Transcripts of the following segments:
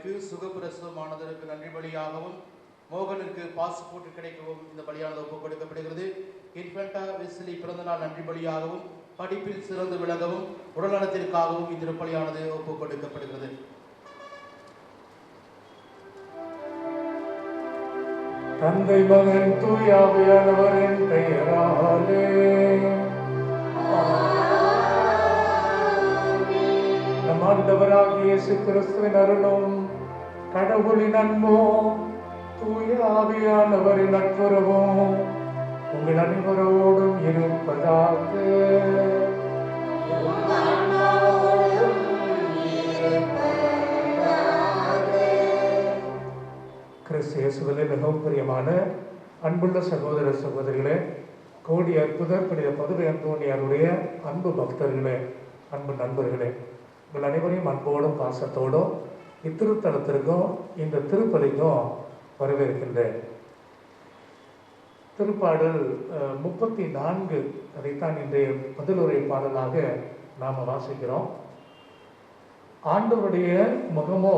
தாய்க்கு சுகப்பிரசவமானதற்கு நன்றி பலியாகவும் மோகனுக்கு பாஸ்போர்ட் கிடைக்கவும் இந்த பலியானது ஒப்புக் கொடுக்கப்படுகிறது. இன்ஃபென்டா வெஸ்லி பிறந்தநாள் நன்றி பலியாகவும் படிப்பில் சிறந்து விளங்கவும் உடல்நலத்திற்காகவும் இத்திருப்பலியானது ஒப்புக் கொடுக்கப்படுகிறது. தந்தை மகன் தூய ஆவியானவரின் பெயராலே நம் ஆண்டவராகிய இயேசு கிறிஸ்துவின் அருளும் கடவுளின் அன்பும் தூய ஆவியானவரின் நட்புறவும் உங்கள் அனைவரோடும் இருப்பதாக. கிறிஸ்து இயேசுவிலே மிகவும் பிரியமான அன்புள்ள சகோதர சகோதரிகளே, கோடி அற்புதர் புனித பதுவை அந்தோணியாருடைய அன்பு பக்தர்களே, அன்பு நண்பர்களே, உங்கள் அனைவரையும் அன்போடும் பாசத்தோடும் இத்திருத்தலத்திற்கும் இந்த திருப்பலிக்கும் வரவேற்கின்றேன். திருப்பாடல் 34 அதைத்தான் இன்றைய பதிலுரை பாடலாக நாம் வாசிக்கிறோம். ஆண்டவருடைய முகமோ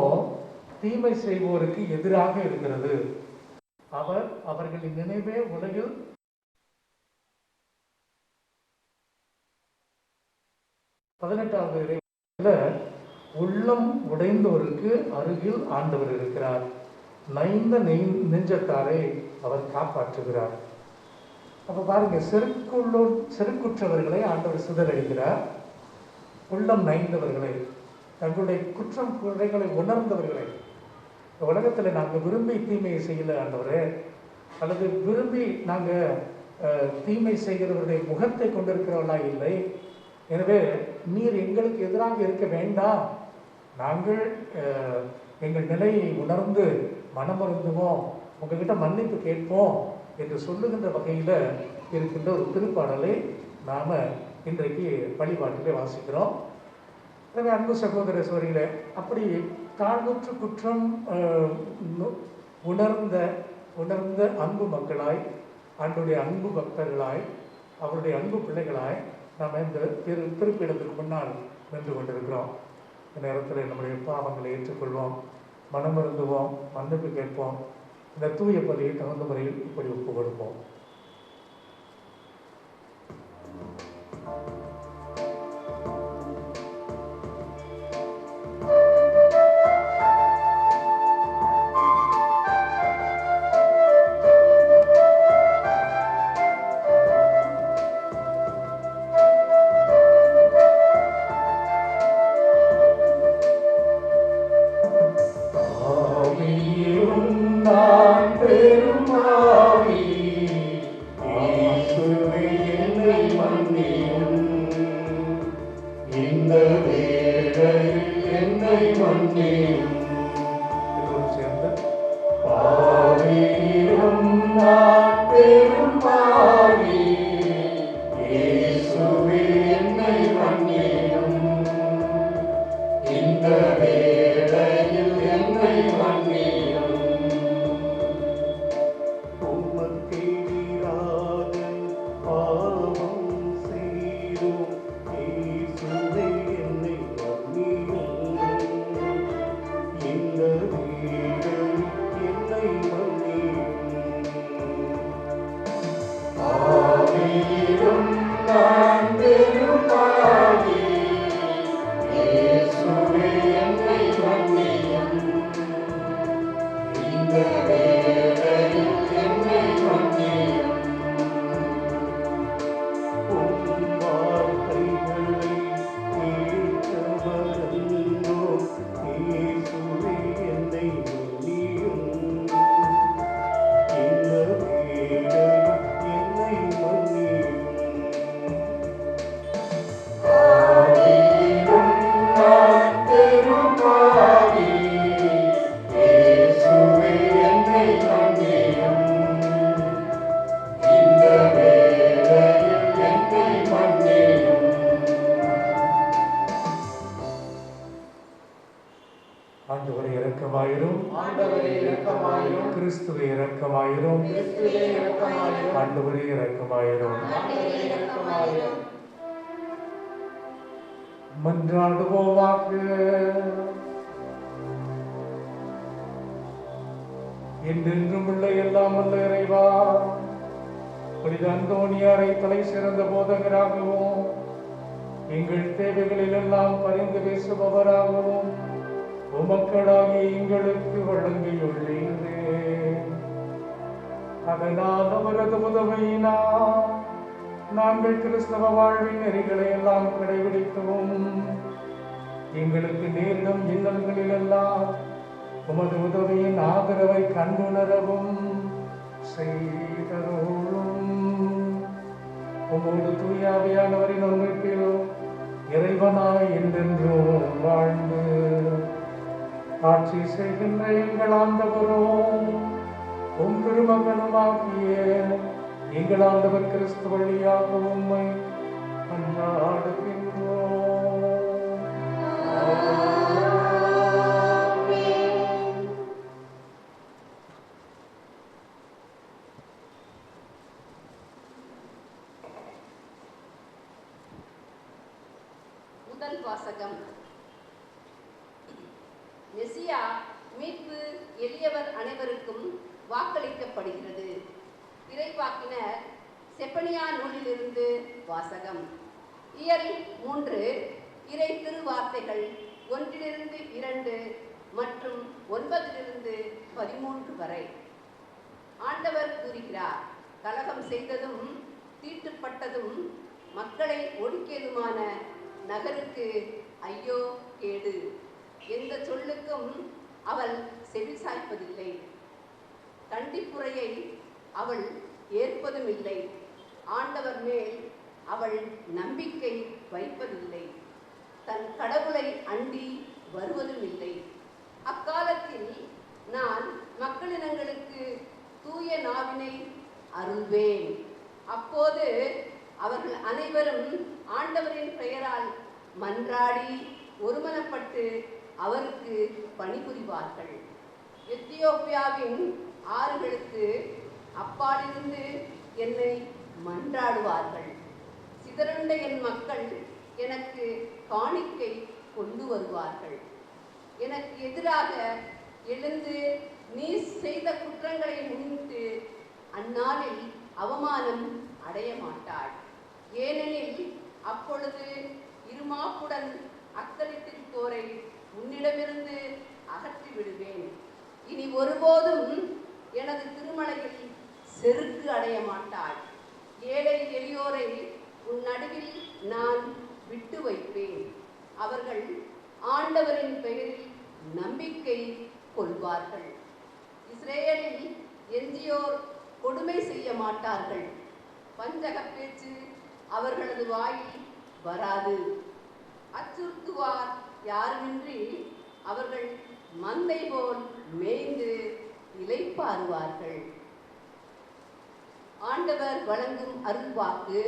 தீமை செய்வோருக்கு எதிராக இருக்கிறது. அவர்களின் நினைவே உலகில் உள்ளம் உடைந்தோருக்கு அருகில் ஆண்டவர் இருக்கிறார். நைந்த நெஞ்சத்தாரை அவர் காப்பாற்றுகிறார். அப்ப பாருங்க, செருக்குற்றவர்களை ஆண்டவர் சிதறடிக்கிறார். உள்ளம் நைந்தவர்களை, தங்களுடைய குற்றம் குறைகளை உணர்ந்தவர்களை, உலகத்தில் நாங்கள் விரும்பி தீமையை செய்யல ஆண்டவரே, அல்லது விரும்பி நாங்கள் தீமை செய்கிறவருடைய முகத்தை கொண்டிருக்கிறவர்களா இல்லை. எனவே நீர் எங்களுக்கு எதிராக இருக்க வேண்டாம், நாங்கள் எங்கள் நிலையை உணர்ந்து மனமருந்துவோம், உங்ககிட்ட மன்னிப்பு கேட்போம் என்று சொல்லுகின்ற வகையில் இருக்கின்ற ஒரு திருப்பாடலை நாம் இன்றைக்கு வழிபாட்டிலே வாசிக்கிறோம். எனவே அன்பு சகோதர சோதரிகளே, அப்படி தாழ்வுற்று குற்றம் உணர்ந்த அன்பு மக்களாய், ஆண்டுடைய அன்பு பக்தர்களாய், அவருடைய அன்பு பிள்ளைகளாய் நாம் இந்த திருப்பிடத்துக்கு முன்னால் நின்று கொண்டிருக்கிறோம். இந்த நேரத்தில் நம்முடைய பாவங்களை ஏற்றுக்கொள்வோம், மனமருந்துவோம், மன்னிப்பு கேட்போம். இந்த தூய பலியை தகுந்த முறையில் இப்படி ஒப்பு கொடுப்போம். கிறிஸ்துவே இரக்கமாயிரும். ஆண்டவரே இரக்கமாயிரும். மன்றாடுவோமாக. என்றென்றும் உள்ள எல்லாம் வல்ல இறைவா, புனித அந்தோணியாரை தலை சிறந்த போதகராகவும் எங்கள் தேவைகளில் எல்லாம் பரிந்து பேசுபவராகவும் உமக்களாகி எங்களுக்கு வழங்கியுள்ளீரே. அதனால் அவரது உதவியினால் நாங்கள் கிறிஸ்தவ வாழ்வின் நெறிகளை எல்லாம் கடைபிடிக்கவும் எங்களுக்கு நேரிடும் இன்னல்களில் எல்லாம் உமது உதவியின் ஆதரவை கண்டுணரவும் செய்தருளும். உமது தூயாவியானவரின் ஒன்றிப்பில் இறைவனாய் என்றென்றும் வாழ்ந்து ஆட்சி செய்கின்ற எங்கள் ஆண்டவரும் உம் திருமகனுமாகிய எங்கள் ஆண்டவர் கிறிஸ்து வழியாக உம்மை கொண்டாடுகின்றோம். முதல் வாசகம். மெசியா மீட்பு எளியவர் அனைவருக்கும் வாக்களிக்கப்படுகிறது. இறைவாக்கினர் செப்பனியா நூலிலிருந்து வாசகம். இயல் 3, இறை திருவார்த்தைகள் 1-2 மற்றும் 9-13 வரை. ஆண்டவர் கூறுகிறார், கலகம் செய்ததும் தீட்டுப்பட்டதும் மக்களை ஒடுக்கியதுமான நகருக்கு ஐயோ கேடு. எந்த சொல்லுக்கும் அவள் செவிசாய்ப்பதில்லை. கண்டிப்புரையை அவள் ஏற்பதும் இல்லை. ஆண்டவர் மேல் அவள் நம்பிக்கை வைப்பதில்லை. தன் கடவுளை அண்டி வருவதும் இல்லை. அக்காலத்தில் நான் மக்களினங்களுக்கு தூய நாவினை அருள்வேன். அப்போது அவர்கள் அனைவரும் ஆண்டவரின் பெயரால் மன்றாடி ஒருமனப்பட்டு அவருக்கு பணிபுரிவார்கள். எத்தியோப்பியாவின் ஆறுகளுக்கு அப்பாலிருந்து என்னை மன்றாடுவார்கள். சிதறுண்ட என் மக்கள் எனக்கு காணிக்கை கொண்டு வருவார்கள். எனக்கு எதிராக எழுந்து நீ செய்த குற்றங்களை முன்னிட்டு அந்நாளில் அவமானம் அடைய மாட்டாள். ஏனெனில் அப்பொழுது இருமாப்புடன் அக்களித்திருப்போரை உன்னிடமிருந்து அகற்றி விடுவேன். இனி ஒருபோதும் எனது திருமலையில் செருக்கு அடைய மாட்டாள். ஏழை எளியோரை உன் நடுவில் நான் விட்டு வைப்பேன். அவர்கள் ஆண்டவரின் பெயரில் நம்பிக்கை கொள்வார்கள். இஸ்ரேலில் எஞ்சியோர் கொடுமை செய்ய மாட்டார்கள். வஞ்சக பேச்சு அவர்களது வாயில் வராது. அச்சுறுத்துவார் யாருமின்றி அவர்கள் மந்தை போல் மேய்ந்து இளைப்பாறுவார்கள். ஆண்டவர் வழங்கும் அருள்வாக்கு.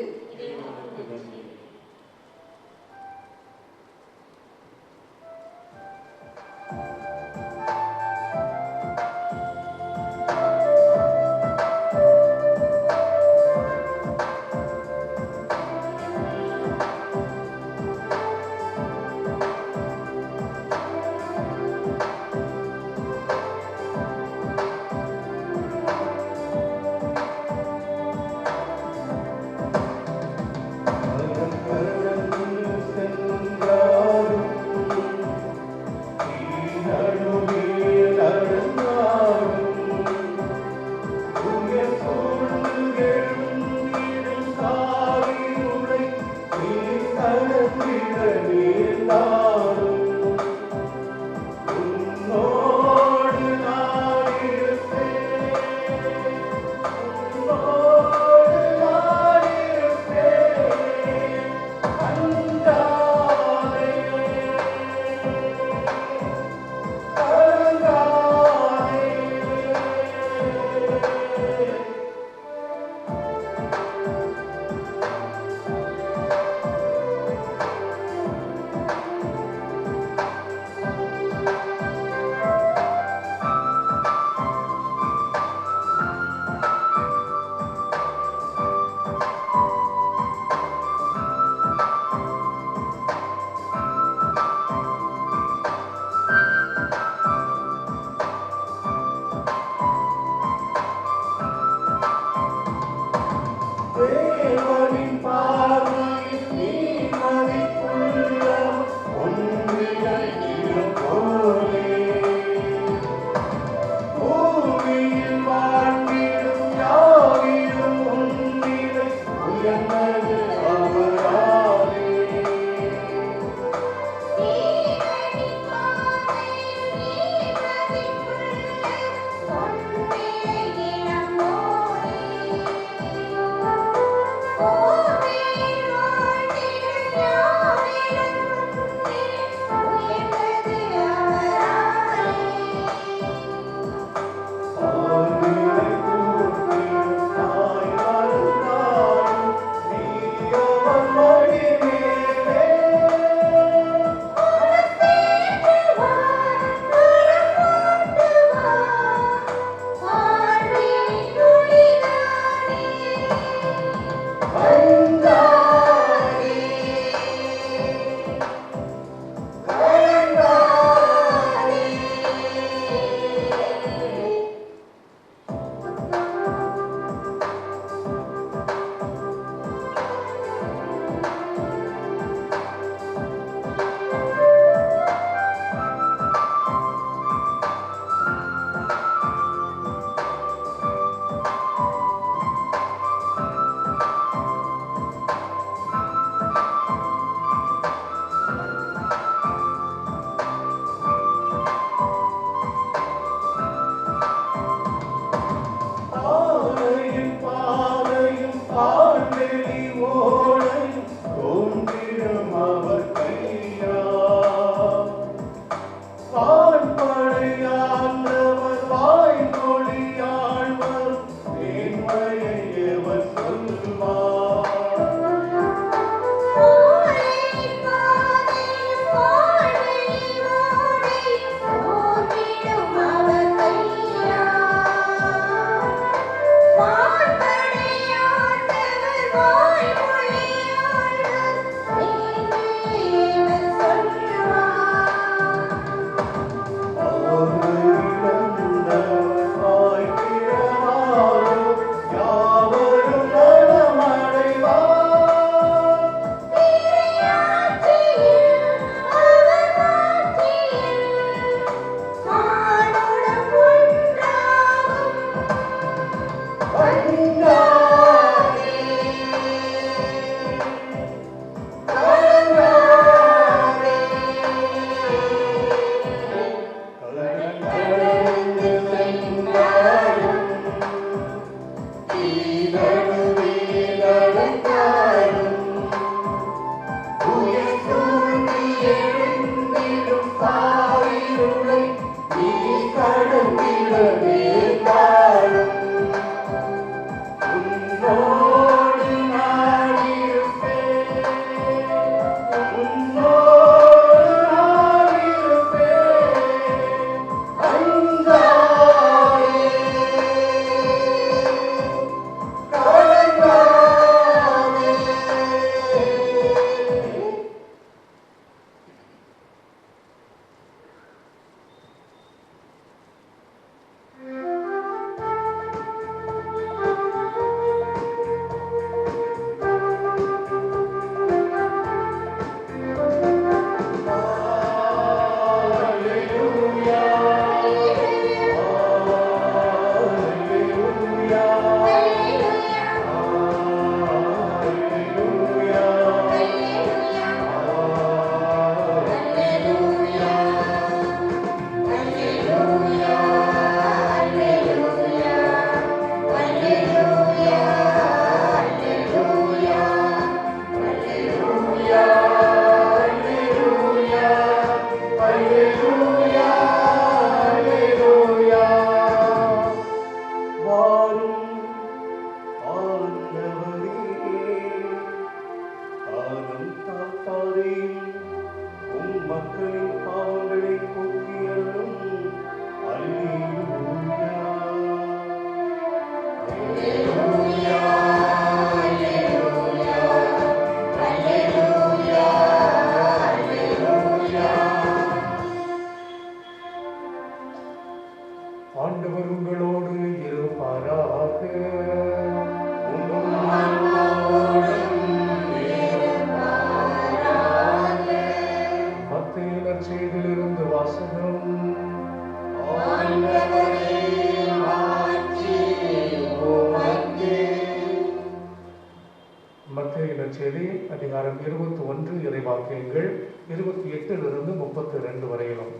மத்தேயு நற்செய்தி அதிகாரம் 21 இறைவாக்கியங்கள் 28 32 வரையிலும்.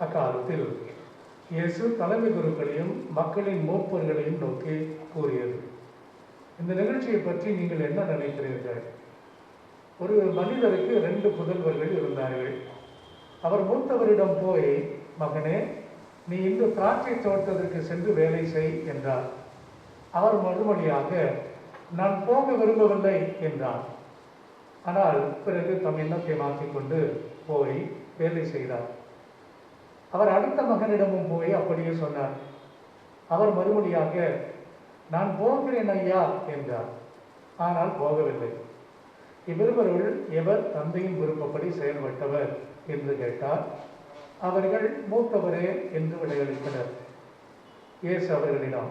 அக்காலத்தில் இயேசு தலைமை குருக்களையும் மக்களின் மூப்பர்களையும் நோக்கி கூறியது. இந்த நிகழ்ச்சியை பற்றி நீங்கள் என்ன நினைக்கிறீர்கள்? ஒரு மனிதருக்கு 2 புதல்வர்கள் இருந்தார்கள். அவர் மூத்தவரிடம் போய், மகனே, நீ இந்த திராட்சை தோட்டத்திற்கு சென்று வேலை செய் என்றார். அவர் மறுமொழியாக, நான் போக விரும்பவில்லை என்றார். ஆனால் பிறகு தம் எண்ணத்தை மாற்றிக்கொண்டு போய் வேலை செய்தார். அவர் அடுத்த மகனிடமும் போய் அப்படியே சொன்னார். அவர் மறுமொழியாக, நான் போகிறேன் ஐயா என்றார். ஆனால் போகவில்லை. இவ்விருவருள் எவர் தந்தையின் விருப்பப்படி செயல்பட்டவர் என்று கேட்டார். அவர்கள் மூத்தவரே என்று விடையளித்தனர். இயேசு அவர்களிடம்,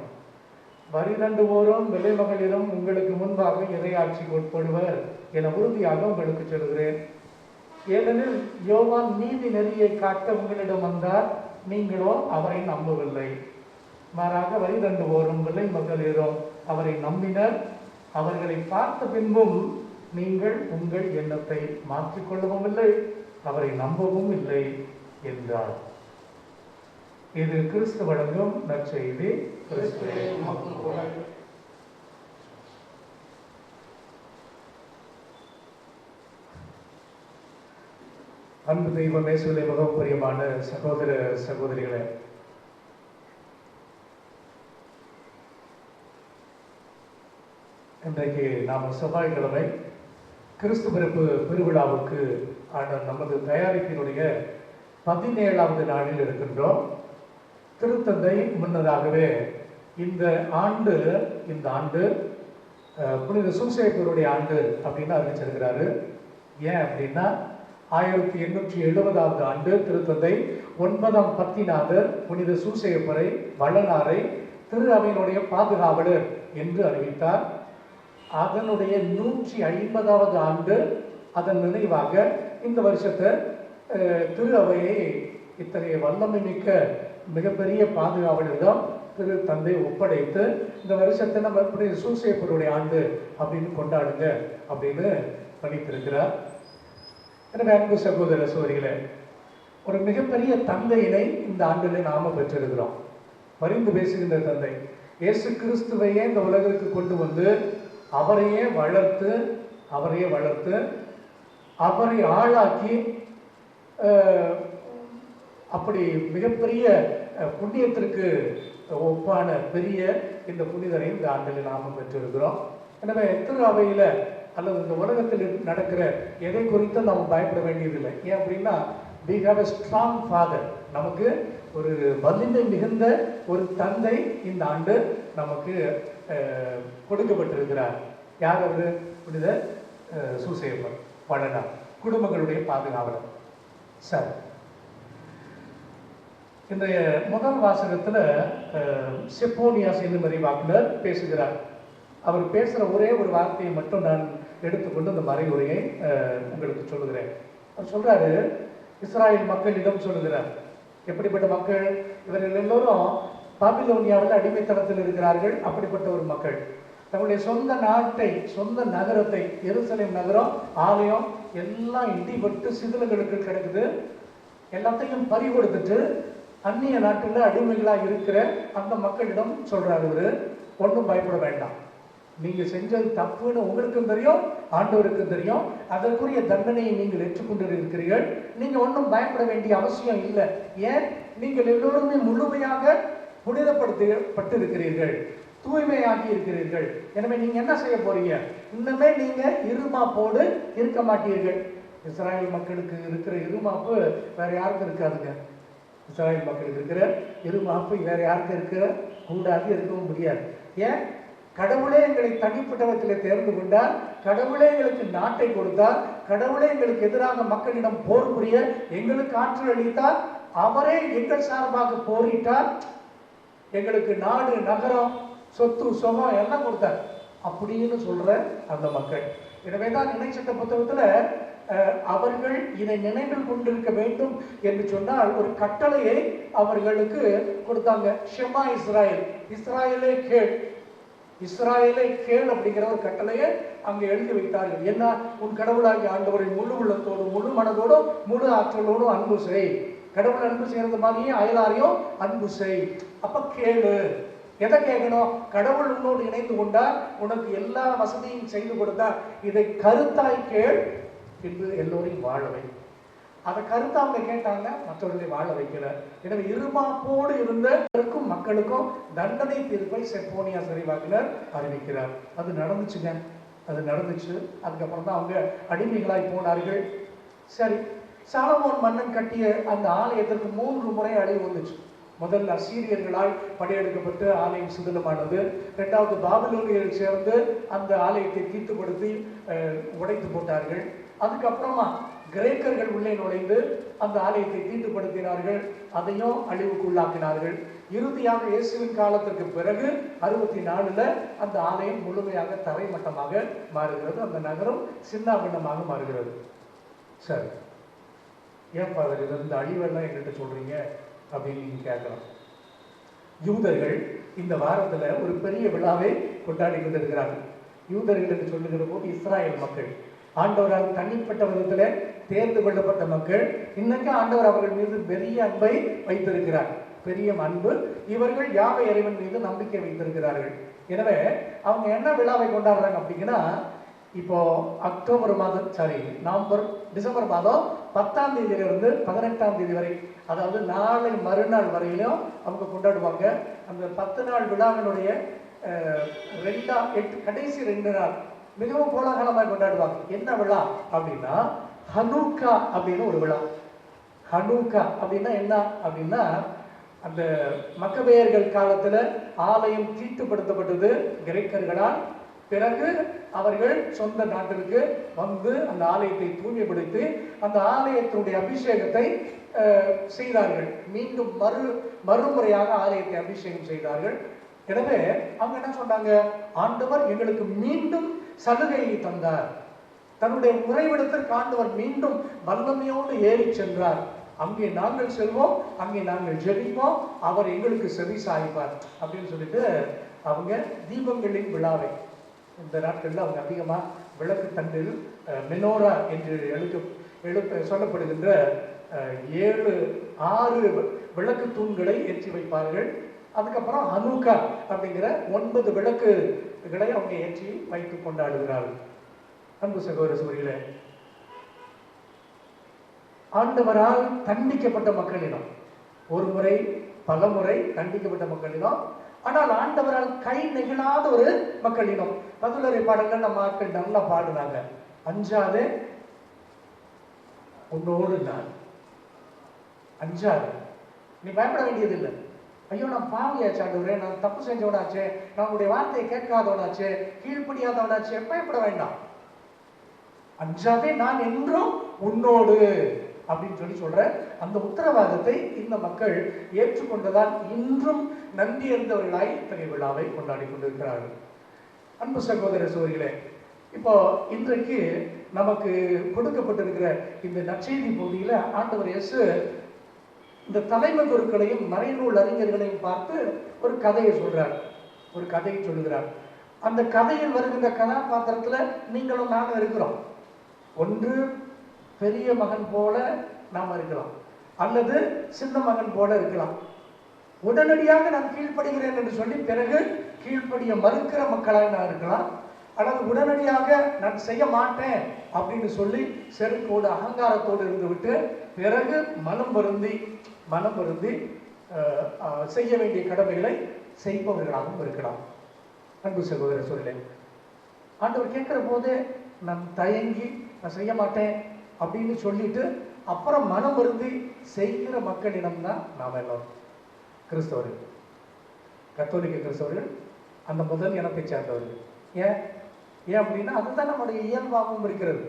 வரி தண்டுவோரும் விலைமகளிரும் உங்களுக்கு முன்பாக இறையாட்சிக்கு உட்படுவர் என உறுதியாக உங்களுக்கு சொல்கிறேன். ஏனெனில் யோவான் நீதி நெறியை காட்ட உங்களிடம் வந்தார், நீங்களோ அவரை நம்பவில்லை. மாறாக வரி தண்டுவோரும் விலைமகளிரும் அவரை நம்பினர். அவர்களை பார்த்த பின்பும் நீங்கள் உங்கள் எண்ணத்தை மாற்றிக்கொள்ளவும் இல்லை, அவரை நம்பவும் இல்லை என்றார். இது கிறிஸ்து வழங்கும் நற்செய்தி. அன்பு தெய்வ இயேசுவிலே மிகவும் பிரியமான சகோதர சகோதரிகளே, இன்றைக்கு நாம் செவ்வாய்க்கிழமை கிறிஸ்து பிறப்பு பெருவிழாவுக்கு நமது தயாரிப்பினுடைய 17வது நாளில் இருக்கின்றோம். திருத்தந்தை முன்னதாகவே இந்த ஆண்டு புனித சூசேப்பருடைய ஆண்டு அப்படின்னு அறிவிச்சிருக்கிறாரு. ஏன் அப்படின்னா 1870வது ஆண்டு திருத்தந்தை 9ஆம் பத்திநாதர் புனித சூசேப்பரை வள்ளலாரை திரு அவையினுடைய பாதுகாவலர் என்று அறிவித்தார். அதனுடைய 150வது ஆண்டு அதன் நினைவாக இந்த வருஷத்தை திரு அவையை இத்தகைய வல்லமை மிக்க மிகப்பெரிய பாதுகாவலரிடம் திரு தந்தை ஒப்படைத்து இந்த வருஷத்தை நம்ம புனித சூசேப்பருடைய ஆண்டு அப்படின்னு கொண்டாடுங்க அப்படின்னு பண்ணித்திருக்கிறார். எனவே அன்பு சகோதர சகோதரிகளே, ஒரு மிகப்பெரிய தந்தையினை இந்த ஆண்டில் நாம பெற்றிருக்கிறோம். பரிந்து பேசுகின்ற தந்தை இயேசு கிறிஸ்துவையே இந்த உலகிற்கு கொண்டு வந்து அவரையே வளர்த்து அவரை ஆளாக்கி அப்படி மிகப்பெரிய புண்ணியத்திற்கு ஒப்பான பெரிய இந்த புனிதரை இந்த ஆண்டில் நாம பெற்றிருக்கிறோம். எனவே திரு அவையில் அல்லது இந்த உலகத்தில் நடக்கிற எதை குறித்தும் நம்ம பயப்பட வேண்டியதில்லை. ஏன் அப்படின்னா we have a strong father, நமக்கு ஒரு வலிமை மிகுந்த ஒரு தந்தை இந்த ஆண்டு நமக்கு கொடுக்கப்பட்டிருக்கிறார். யார் அவரு? புனித சூசேப்பர் வள்ளலார், குடும்பங்களுடைய பாதுகாவலர். சரி, இன்றைய முதல் வாசகத்தில் செப்போனியாஸ் என்னும் இறைவாக்கினர் பேசுகிறார். அவர் பேசுகிற ஒரே ஒரு வார்த்தையை மட்டும் நான் எடுத்துக்கொண்டு இந்த மறைவுரையை உங்களுக்கு சொல்லுகிறேன். அவர் சொல்றாரு, இஸ்ராயல் மக்களிடம் சொல்லுகிறார். எப்படிப்பட்ட மக்கள்? இவர்கள் எல்லோரும் பாபிலோனியாவில் அடிமைத்தனத்தில் இருக்கிறார்கள். அப்படிப்பட்ட ஒரு மக்கள் தங்களுடைய சொந்த நாட்டை, சொந்த நகரத்தை, எருசலேம் நகரம், ஆலயம் எல்லாம் இடிபட்டு சிதிலங்களுக்கு கிடக்குது. எல்லாத்தையும் பறி கொடுத்துட்டு அந்நிய நாட்டில் அடிமைகளாக இருக்கிற அந்த மக்களிடம் சொல்றாரு, இவரு ஒன்றும் பயப்பட வேண்டாம், நீங்க செஞ்சது தப்புன்னு உங்களுக்கும் தெரியும், ஆண்டவருக்கும் தெரியும், அதற்குரிய தண்டனையை நீங்கள் ஏற்றுக்கொண்டு இருக்கிறீர்கள். நீங்க ஒன்றும் பயப்பட வேண்டிய அவசியம் இல்லை. ஏன்? நீங்கள் எல்லோருமே முழுமையாக புனிதப்படுத்தப்பட்டு இருக்கிறீர்கள், தூய்மையாகி இருக்கிறீர்கள். எனவே நீங்க என்ன செய்ய போறீங்க? இன்னுமே நீங்க இருமாப்போடு இருக்க மாட்டீர்கள். இஸ்ராயல் மக்களுக்கு இருக்கிற இருமாப்பு வேற யாருக்கும் இருக்காதுங்க. இஸ்ராயல் மக்களுக்கு இருக்கிற இருமாப்பு வேற யாருக்கும் இருக்க கூடாது, இருக்கவும் முடியாது. ஏன்? கடவுளே எங்களை தனிப்பட்ட விதத்தில் தேர்ந்து கொண்டார், கடவுளே எங்களுக்கு நாட்டை கொடுத்தார், கடவுளே எங்களுக்கு எதிராக மக்களிடம் போர் புரிய எங்களுக்கு ஆற்றல் அளித்தார், அவரே எங்கள் சார்பாக போரிட்டார், எங்களுக்கு நாடு, நகரம், சொத்து, சுகம் எல்லாம் கொடுத்தார் அப்படின்னு சொல்ற அந்த மக்கள். எனவேதான் இணைச்சட்ட புத்தகத்துல அவர்கள் இதை நினைவில் கொண்டிருக்க வேண்டும் என்று சொன்னால் ஒரு கட்டளையை அவர்களுக்கு கொடுத்தாங்க. ஷெமா இஸ்ராயல், இஸ்ராயலே கேள், இஸ்ராயேலை கேள் அப்படிங்கிற ஒரு கட்டளையை அங்கே எழுதி வைத்தார்கள். என்ன? உன் கடவுளாகிய ஆண்டவரை முழு உள்ளத்தோடும் முழு மனதோடும் முழு ஆற்றலோடும் அன்பு செய். கடவுள் அன்பு செய்யறது மாதிரியே அயலாரையும் அன்பு செய். அப்ப கேளு. எதை கேட்கணும்? கடவுள் உன்னோடு இணைந்து கொண்டார், உனக்கு எல்லா வசதியும் செய்து கொடுத்தார், இதை கருத்தாய் கேள் என்று எல்லோரையும் வாழவை. அதை கருத்தை அவங்க கேட்டாங்க, மற்றவர்களை வாழ வைக்கல. எனவே இருமாப்போடு இருந்த மக்களுக்கும் தண்டனை தீர்ப்பை செப்போனியா சரிவாக்கினர் அறிவிக்கிறார். அது நடந்துச்சுங்க, அது நடந்துச்சு. அதுக்கப்புறம் தான் அவங்க அடிமைகளாய் போனார்கள். சரி, சாலமோன் மன்னன் கட்டிய அந்த ஆலயத்திற்கு 3 முறை அழிவு வந்துச்சு. முதல் அசீரியர்களால் படையெடுக்கப்பட்டு ஆலயம் சிதிலமானது. 2வது பாபிலோனியர்கள் சேர்ந்து அந்த ஆலயத்தை தீட்டுப்படுத்தி உடைத்து போட்டார்கள். அதுக்கப்புறமா கிரேக்கர்கள் உள்ளே நுழைந்து அந்த ஆலயத்தை தீட்டுப்படுத்தினார்கள், அதையும் அழிவுக்குள்ளாக்கினார்கள். இறுதியாக இயேசுவின் காலத்திற்கு பிறகு 64ல் அந்த ஆலயம் முழுமையாக தரைமட்டமாக மாறுகிறது. அந்த நகரம் சின்னாபின்னமாக மாறுகிறது. சரி, ஏன் ஃபாதர் இந்த அழிவெல்லாம் என்கிட்ட சொல்றீங்க அப்படின்னு நீங்க கேட்கலாம். யூதர்கள் இந்த வாரத்துல ஒரு பெரிய விழாவை கொண்டாடி கொண்டிருக்கிறார்கள். யூதர்கள் என்று சொல்லுகிற போது இஸ்ராயல் மக்கள், ஆண்டவரால் தனிப்பட்ட விதத்துல தேர்ந்து கொள்ளப்பட்ட மக்கள். இன்னைக்கு ஆண்டவர் அவர்கள் மீது பெரிய அன்பை வைத்திருக்கிறார், பெரிய அன்பு. இவர்கள் யாவை இறைவன் மீது நம்பிக்கை வைத்திருக்கிறார்கள். எனவே அவங்க என்ன விழாவை கொண்டாடுறாங்க அப்படின்னா, இப்போ டிசம்பர் மாதம் 10ஆம் தேதியிலிருந்து 18ஆம் தேதி வரை, அதாவது நாளை மறுநாள் வரையிலும் அவங்க கொண்டாடுவாங்க. அந்த 10 நாள் விழாவினுடைய கடைசி 2 நாள் மிகவும் கோலாகலமாக கொண்டாடுவாங்க. என்ன விழா அப்படின்னா ஹனூக்கா அப்படின்னு ஒரு விழா. ஹனூக்கா அப்படின்னா என்ன அப்படின்னா, அந்த மக்கபேயர்கள் காலத்துல ஆலயம் தீட்டுப்படுத்தப்பட்டது கிரேக்கர்களால். பிறகு அவர்கள் சொந்த நாட்டிற்கு வந்து அந்த ஆலயத்தை தூய்மைப்படுத்தி அந்த ஆலயத்தினுடைய அபிஷேகத்தை செய்தார்கள். மீண்டும் மறுமுறையாக ஆலயத்தை அபிஷேகம் செய்தார்கள். எனவே அவங்க என்ன சொன்னாங்க, ஆண்டவர் எங்களுக்கு மீண்டும் சலுகையை தந்தார், தன்னுடைய உறைவிடத்திற்கு ஆண்டவர் மீண்டும் வல்லமையோடு ஏறி சென்றார். அங்கே நாங்கள் செல்வோம், அங்கே நாங்கள் ஜெபிப்போம், அவர் எங்களுக்கு செவி சாய்ப்பார் அப்படின்னு சொல்லிட்டு அவங்க தீபங்களின் விழாவை இந்த நாட்களில் அவங்க அதிகமாக விளக்கு தண்டில் மெனோரா என்று சொல்லப்படுகின்ற 6 விளக்கு தூண்களை ஏற்றி வைப்பார்கள். அதுக்கப்புறம் ஹனூக்கா அப்படிங்கிற 9 விளக்குகளை அவங்க ஏற்றி வைத்து கொண்டாடுகிறார்கள். அன்பு சகோதர சகோதரிகளே, ஆண்டவரால் தண்டிக்கப்பட்ட மக்களினம், ஒரு முறை பல முறை தண்டிக்கப்பட்ட மக்களினம், ஆனால் ஆண்டவரால் கை நெகிழாத ஒரு மக்களினம். பதிலுரை பாடல்கள் நம்ம ஆட்கள் நல்லா பாடுனாங்க. அஞ்சாதே உன்னோடு நான், அஞ்சாது, நீ பயப்பட வேண்டியதில்லை. ஐயோ நான் பாவியாச்சு ஆண்டவரே, நான் தப்பு செஞ்சவனாச்சே, நான் உங்களுடைய வார்த்தையை கேட்காதவனாச்சே, கீழ்ப்படியாதவனாச்சே, பயப்பட வேண்டாம். அஞ்சாதே, நான் என்றும் உன்னோடு அப்படின்னு சொல்ற அந்த உத்தரவாதத்தை இந்த மக்கள் ஏற்றுக்கொண்டதால் இன்றும் நன்றி அறிந்தவர்களாய் இத்தகைய விழாவை கொண்டாடி கொண்டிருக்கிறார்கள். அன்பு சகோதர சகோதரிகளே, இப்போ இன்றைக்கு நமக்கு கொடுக்கப்பட்டிருக்கிற இந்த நற்செய்தி பகுதியில ஆண்டவர் இயேசு இந்த தலைமை குருக்களையும் மறைநூல் அறிஞர்களையும் பார்த்து ஒரு கதையை சொல்றார், ஒரு கதையை சொல்லுகிறார். அந்த கதையில் வருகின்ற கதாபாத்திரத்துல நீங்களும் நானும் இருக்கிறோம். ஒன்று பெரிய மகன் போல நாம் இருக்கலாம், அல்லது சின்ன மகன் போல இருக்கலாம். உடனடியாக நான் கீழ்ப்படுகிறேன் என்று சொல்லி பிறகு கீழ்ப்படிய மறுக்கிற மக்களாக நான் இருக்கலாம், அல்லது உடனடியாக நான் செய்ய மாட்டேன் அப்படின்னு சொல்லி செருக்கோடு அகங்காரத்தோடு இருந்துவிட்டு பிறகு மனம் வருந்தி செய்ய வேண்டிய கடமைகளை செய்பவர்களாகவும் இருக்கலாம். அன்பு சகோதர சொல்லே, ஆண்டவர் கேட்கிற போது நான் தயங்கி நான் செய்ய மாட்டேன் அப்படின்னு சொல்லிட்டு அப்புறம் மனம் வருந்தி செய்கிற மக்களிடம் தான் நாம் எல்லோரும் கிறிஸ்தவர்கள், கத்தோலிக்க கிறிஸ்தவர்கள், அந்த முதல் இனத்தை சேர்ந்தவர்கள். ஏன் அப்படின்னா அதுதான் நம்முடைய இயல்பாகவும் இருக்கிறது.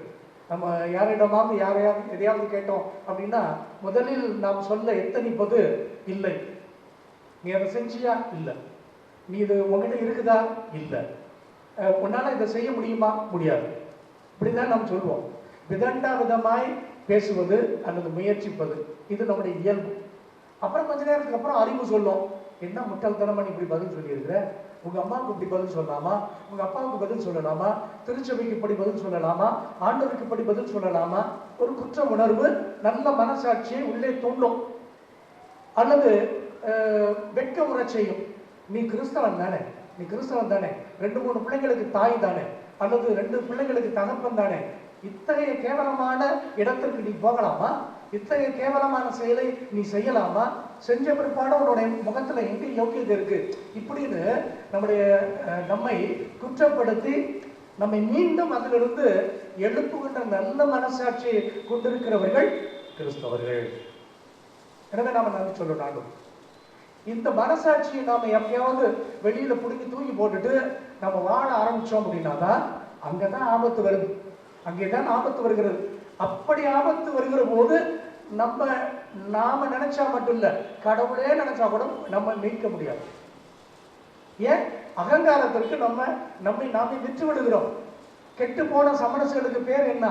நம்ம யாரிடமாவது எதையாவது கேட்டோம் அப்படின்னா முதலில் நாம் சொல்ல எத்தனிப்பது இல்லை. நீ அதை செஞ்சியா? இல்லை. நீ இது உங்ககிட்ட இருக்குதா? இல்லை. உன்னால இதை செய்ய முடியுமா? முடியாது. இப்படிதான் நாம் சொல்வோம். விதண்டாவிதமாய் பேசுவது அல்லது முயற்சிப்பது இது நம்முடைய இயல்பு. அப்புறம் கொஞ்ச நேரத்துக்கு அப்புறம் அறிவு சொல்லும், என்ன முட்டாள்தனமா நீ இப்படி பதில் சொல்லியிருக்கிற, உங்க அம்மாவுக்கு இப்படி பதில் சொல்லலாமா, உங்க அப்பாவுக்கு பதில் சொல்லலாமா, திருச்சபைக்கு இப்படி பதில் சொல்லலாமா, ஆண்டவருக்கு இப்படி பதில் சொல்லலாமா? ஒரு குற்ற உணர்வு நல்ல மனசாட்சியை உள்ளே தூண்டும். அல்லது வெட்க உற செய்யும். நீ கிறிஸ்தவன் தானே, நீ கிறிஸ்தவன் தானே, 2-3 பிள்ளைங்களுக்கு தாய் தானே, அல்லது 2 பிள்ளைங்களுக்கு தகப்பன் தானே, இத்தகைய கேவலமான இடத்திற்கு நீ போகலாமா? இத்தகைய கேவலமான செயலை நீ செய்யலாமா? செஞ்ச பிற்பாடு உன்னுடைய முகத்துல எங்க யோக்கியதை இருக்கு? இப்படின்னு நம்மை குற்றப்படுத்தி நம்மை மீண்டும் அதிலிருந்து எழுப்புகின்ற நல்ல மனசாட்சி கொண்டிருக்கிறவர்கள் கிறிஸ்தவர்கள். எனவே நாம நன்றி சொல்லணும். இந்த மனசாட்சியை நாம எப்பயாவது வெளியில பிடிங்கி தூக்கி போட்டுட்டு நம்ம வாழ ஆரம்பிச்சோம் அப்படின்னா தான் அங்கதான் ஆபத்து வருது, அங்கேதான் ஆபத்து வருகிறது. அப்படி ஆபத்து வருகிற போது நாம நினைச்சா மட்டும் இல்ல, கடவுளே நினைச்சா கூட நம்ம மீட்க முடியாது. ஏன்? அகங்காரத்திற்கு நம்மை நாமே விற்று விடுகிறோம். கெட்டு போன சமரசுகளுக்கு பேர் என்ன?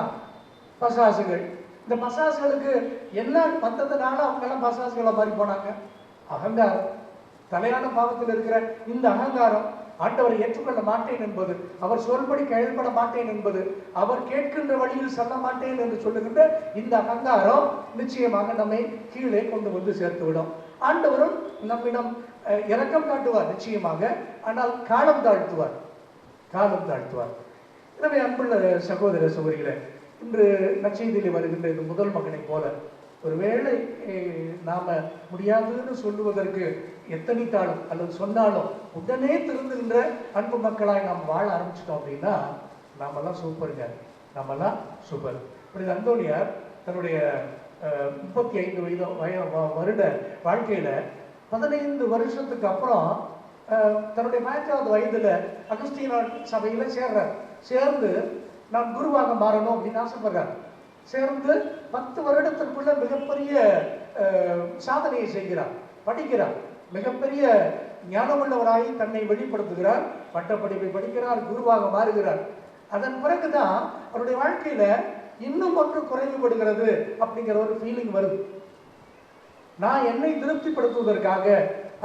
பசாசுகள். இந்த பசாசுகளுக்கு என்ன வந்ததுனால அவங்க எல்லாம் பசாசுகளை மாறி போனாங்க? அகங்காரம். தலையான பாவத்தில் இருக்கிற இந்த அகங்காரம், ஆண்டவரை ஏற்றுக்கொள்ள மாட்டேன் என்பது, அவர் சொல்படி செயல்பட மாட்டேன் என்பது, அவர் கேட்கின்ற வழியில் செல்ல மாட்டேன் என்று சொல்லுகின்ற இந்த அகங்காரம் நிச்சயமாக நம்மை கீழே கொண்டு வந்து சேர்த்து விடும். ஆண்டவரும் நம்மிடம் இரக்கம் காட்டுவார் நிச்சயமாக, ஆனால் காலம் தாழ்த்துவார். எனவே அன்புள்ள சகோதர சகோதரிகளே, இன்று நற்செய்தியில் வருகின்ற இந்த முதல் மகனை போல ஒருவேளை நாம முடியாதுன்னு சொல்லுவதற்கு எத்தனைத்தாலும் அல்லது சொன்னாலும் உடனே திருந்துகின்ற அன்பு மக்களாய் நாம் வாழ ஆரம்பிச்சிட்டோம் அப்படின்னா நாமெல்லாம் சூப்பருங்க, நாமெல்லாம் சூப்பர். இப்படி அந்தோனியார் தன்னுடைய 35 வருட வாழ்க்கையில 15 வருஷத்துக்கு அப்புறம் தன்னுடைய 4வது வயதுல அகஸ்தீனா சபையில சேர்ந்து நான் குருவாக மாறணும் அப்படின்னு ஆசைப்படுறார். சேர்ந்து 10 வருடத்திற்குள்ள மிகப்பெரிய சாதனையை செய்கிறார், படிக்கிறார், மிகப்பெரிய ஞானமுள்ளவராகி தன்னை வெளிப்படுத்துகிறார், பட்டப்படிப்பை படிக்கிறார், குருவாக மாறுகிறார். அதன் பிறகுதான் அவருடைய வாழ்க்கையில இன்னும் ஒன்று குறைவுபடுகிறது அப்படிங்கிற ஒரு ஃபீலிங் வருது. நான் என்னை திருப்திப்படுத்துவதற்காக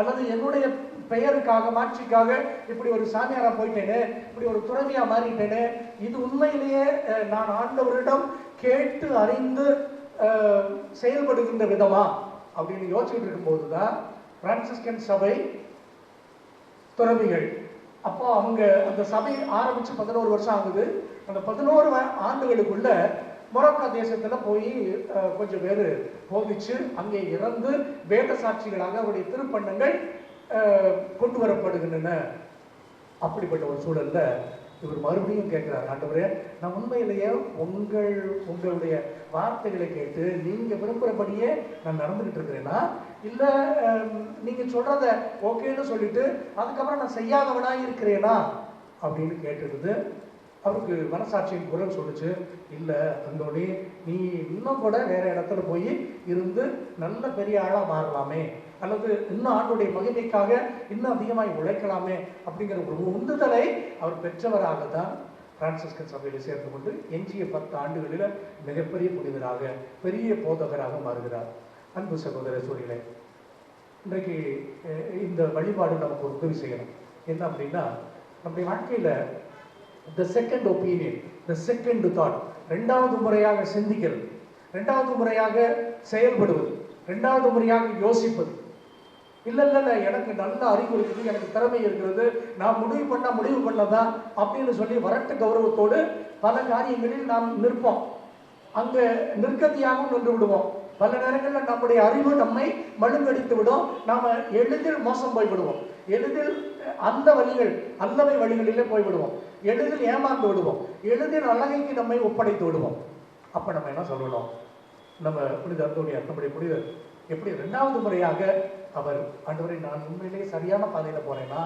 அல்லது என்னுடைய பெயருக்காக மாட்சிக்காக இப்படி ஒரு சாமியாரா போயிட்டேனே, இப்படி ஒரு துறவியா மாறிட்டேனே, இது உண்மையிலேயே நான் ஆண்டவரிடம் கேட்டு அறிந்து செயல்படுகின்ற விதமா அப்படின்னு யோசிச்சுட்டு இருக்கும்போது தான் பிரான்சிஸ்கன் சபை துறவிகள், அப்போ அவங்க அந்த சபை ஆரம்பிச்சு 11 வருஷம் ஆகுது. அந்த 11 ஆண்டுகளுக்குள்ள மொரோக்கோ தேசத்துல போய் கொஞ்சம் பேர் போதிச்சு அங்கே இறந்து வேத சாட்சிகளாக அவருடைய திருப்பண்ணங்கள் கொண்டு வரப்படுகின்றன. அப்படிப்பட்ட ஒரு சூழல்ல இவர் மறுபடியும் கேட்கிறார், ஆண்டவரே, நான் உண்மையிலேயே உங்களுடைய வார்த்தைகளை கேட்டு நீங்க விரும்புறபடியே நான் நடந்துகிட்டு இருக்கிறேன்னா, இல்ல நீங்க சொல்றத ஓகேன்னு சொல்லிட்டு அதுக்கப்புறம் நான் செய்யாதவனாய் இருக்கிறேனா அப்படின்னு கேட்டுருக்குது. அவருக்கு மனசாட்சியின் குரல் சொல்லிச்சு, இல்ல அந்தோனி, நீ இன்னும் கூட வேற இடத்துல போய் இருந்து நல்ல பெரிய ஆளா மாறலாமே, அல்லது இன்னும் ஆண்டுடைய மகிமைக்காக இன்னும் அதிகமாய் உழைக்கலாமே அப்படிங்கிற ஒரு உந்துதலை அவர் பெற்றவராகத்தான் பிரான்சிஸ்கன் சபையில் சேர்ந்து கொண்டு எஞ்சிய 10 ஆண்டுகளில் மிகப்பெரிய புனிதராக பெரிய போதகராக மாறுகிறார். அன்பு சகோதர சூழலே, இன்றைக்கு இந்த வழிபாடு நமக்கு ஒரு உதவி செய்யணும். என்ன அப்படின்னா, நம்முடைய வாழ்க்கையில the second opinion, the second thought, 2வது முறையாக சிந்திக்கிறது, 2வது முறையாக செயல்படுவது, 2வது முறையாக யோசிப்பது. இல்ல எனக்கு நல்ல அறிவு இருக்குது, எனக்கு திறமை இருக்கிறது, நான் முடிவு பண்ணதான் அப்படின்னு சொல்லி வரட்டு கௌரவத்தோடு பல காரியங்களில் நாம் நிற்போம். அங்க நிற்கதியாகவும் நின்று விடுவோம். பல நேரங்களில் நம்முடைய அறிவு நம்மை மழுங்கடித்து விடும். நாம எளிதில் மோசம் போய்விடுவோம், எளிதில் அந்த அல்லவை வழிகளிலே போய்விடுவோம், எளிதில் ஏமாந்து விடுவோம், எளிதில் அழகைக்கு நம்மை ஒப்படைத்து விடுவோம். அப்ப நம்ம என்ன சொல்லணும்? நம்ம புனித அந்தோனியார், நம்முடைய புனிதர் எப்படி 2வது முறையாக அவர், ஆண்டவரை, நான் உண்மையிலேயே சரியான பாதையில போறேனா,